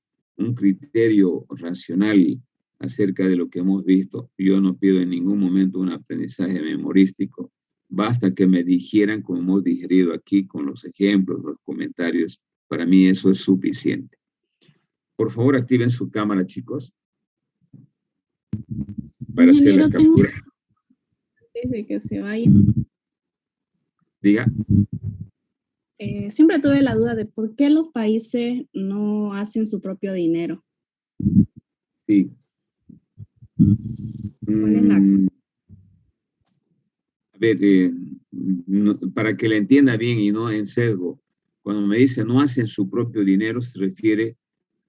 criterio racional acerca de lo que hemos visto. Yo no pido en ningún momento un aprendizaje memorístico. Basta que me digieran como hemos digerido aquí con los ejemplos, los comentarios. Para mí eso es suficiente. Por favor, activen su cámara, chicos, para hacer la captura. Antes de que se vaya. Diga. Siempre tuve la duda de por qué los países no hacen su propio dinero. Sí. ¿Cuál es la... A ver, para que le entienda bien y no en sesgo, cuando me dice no hacen su propio dinero, se refiere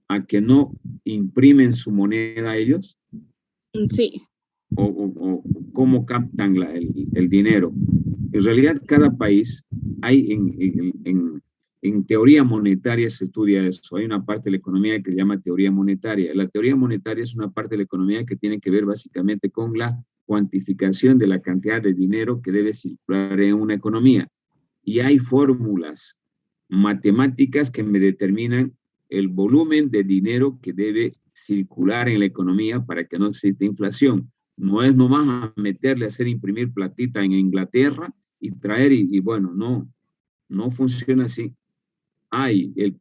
a que no imprimen su moneda ellos. Sí. O cómo captan el dinero. En realidad, cada país, hay en teoría monetaria se estudia eso. Hay una parte de la economía que se llama teoría monetaria. La teoría monetaria es una parte de la economía que tiene que ver básicamente con la cuantificación de la cantidad de dinero que debe circular en una economía. Y hay fórmulas matemáticas que me determinan el volumen de dinero que debe circular en la economía para que no exista inflación. No es nomás a meterle a hacer imprimir platita en Inglaterra y traer y bueno, no funciona así.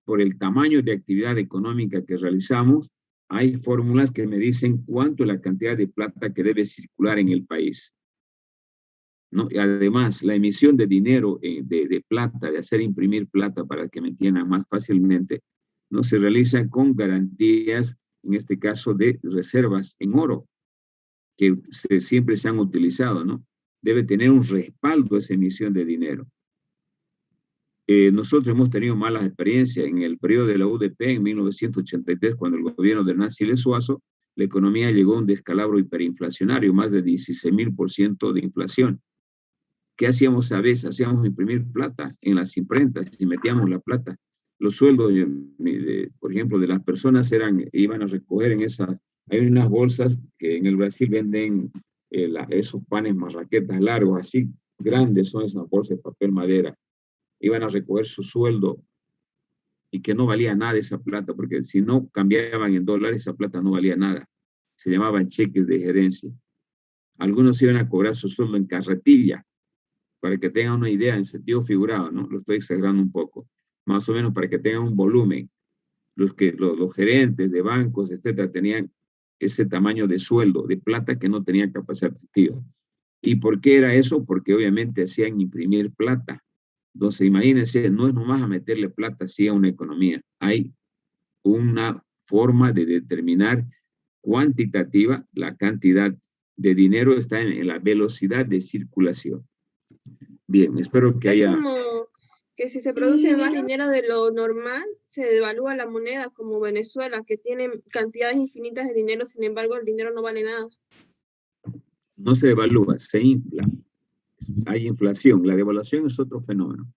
Por el tamaño de actividad económica que realizamos, hay fórmulas que me dicen cuánto es la cantidad de plata que debe circular en el país, ¿no? Y además, la emisión de dinero, de plata, de hacer imprimir plata para que me entiendan más fácilmente, no se realiza con garantías, en este caso de reservas en oro, que siempre se han utilizado, ¿no? Debe tener un respaldo esa emisión de dinero. Nosotros hemos tenido malas experiencias. En el periodo de la UDP, en 1983, cuando el gobierno de Hernán Siles Suazo, la economía llegó a un descalabro hiperinflacionario, más de 16.000% de inflación. ¿Qué hacíamos a veces? Hacíamos imprimir plata en las imprentas y metíamos la plata. Los sueldos, por ejemplo, de las personas iban a recoger en esas. Hay unas bolsas que en el Brasil venden esos panes marraquetas largos, así grandes son esas bolsas de papel madera. Iban a recoger su sueldo y que no valía nada esa plata, porque si no cambiaban en dólares, esa plata no valía nada. Se llamaban cheques de gerencia. Algunos iban a cobrar su sueldo en carretilla, para que tengan una idea en sentido figurado, ¿no? Lo estoy exagerando un poco. Más o menos para que tengan un volumen. Los gerentes de bancos, etcétera, tenían ese tamaño de sueldo, de plata que no tenían capacidad adquisitiva. ¿Y por qué era eso? Porque obviamente hacían imprimir plata. Entonces, imagínense, no es nomás a meterle plata así a una economía. Hay una forma de determinar cuantitativa la cantidad de dinero, está en la velocidad de circulación. Bien, espero que haya... Es como que si se produce más dinero de lo normal, se devalúa la moneda, como Venezuela, que tiene cantidades infinitas de dinero, sin embargo, el dinero no vale nada. No se devalúa, se infla. Hay inflación. La devaluación es otro fenómeno.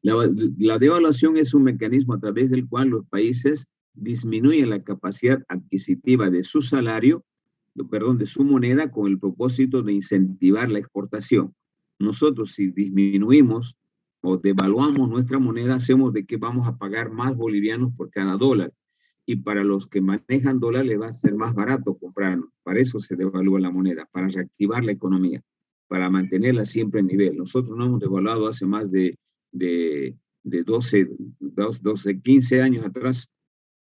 La devaluación es un mecanismo a través del cual los países disminuyen la capacidad adquisitiva de su salario, de su moneda, con el propósito de incentivar la exportación. Nosotros, si disminuimos o devaluamos nuestra moneda, hacemos de que vamos a pagar más bolivianos por cada dólar. Y para los que manejan dólares les va a ser más barato comprarnos. Para eso se devalúa la moneda, para reactivar la economía, para mantenerla siempre en nivel. Nosotros no hemos devaluado hace más de 12, 15 años atrás,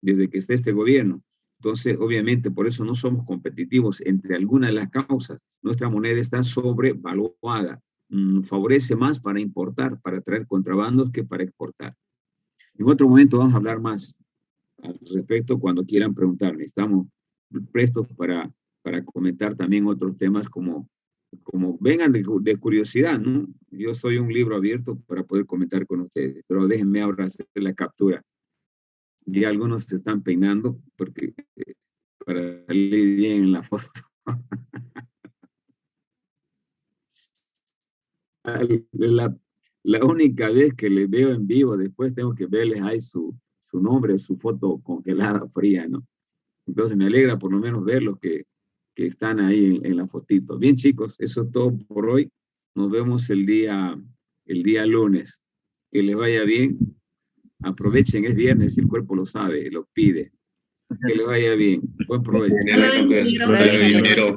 desde que está este gobierno. Entonces, obviamente, por eso no somos competitivos entre algunas de las causas. Nuestra moneda está sobrevaluada. Favorece más para importar, para traer contrabandos que para exportar. En otro momento vamos a hablar más al respecto cuando quieran preguntarme. Estamos prestos para comentar también otros temas como vengan de curiosidad, ¿no? Yo soy un libro abierto para poder comentar con ustedes, pero déjenme ahora hacer la captura. Ya algunos se están peinando porque para salir bien en la foto. la única vez que les veo en vivo, después tengo que verles ahí su nombre, su foto congelada, fría, ¿no? Entonces me alegra por lo menos verlos que están ahí en la fotito. Bien, chicos, eso es todo por hoy. Nos vemos el día lunes. Que les vaya bien. Aprovechen, es viernes y el cuerpo lo sabe, lo pide. Que les vaya bien. Buen provecho. Hasta luego, ingeniero.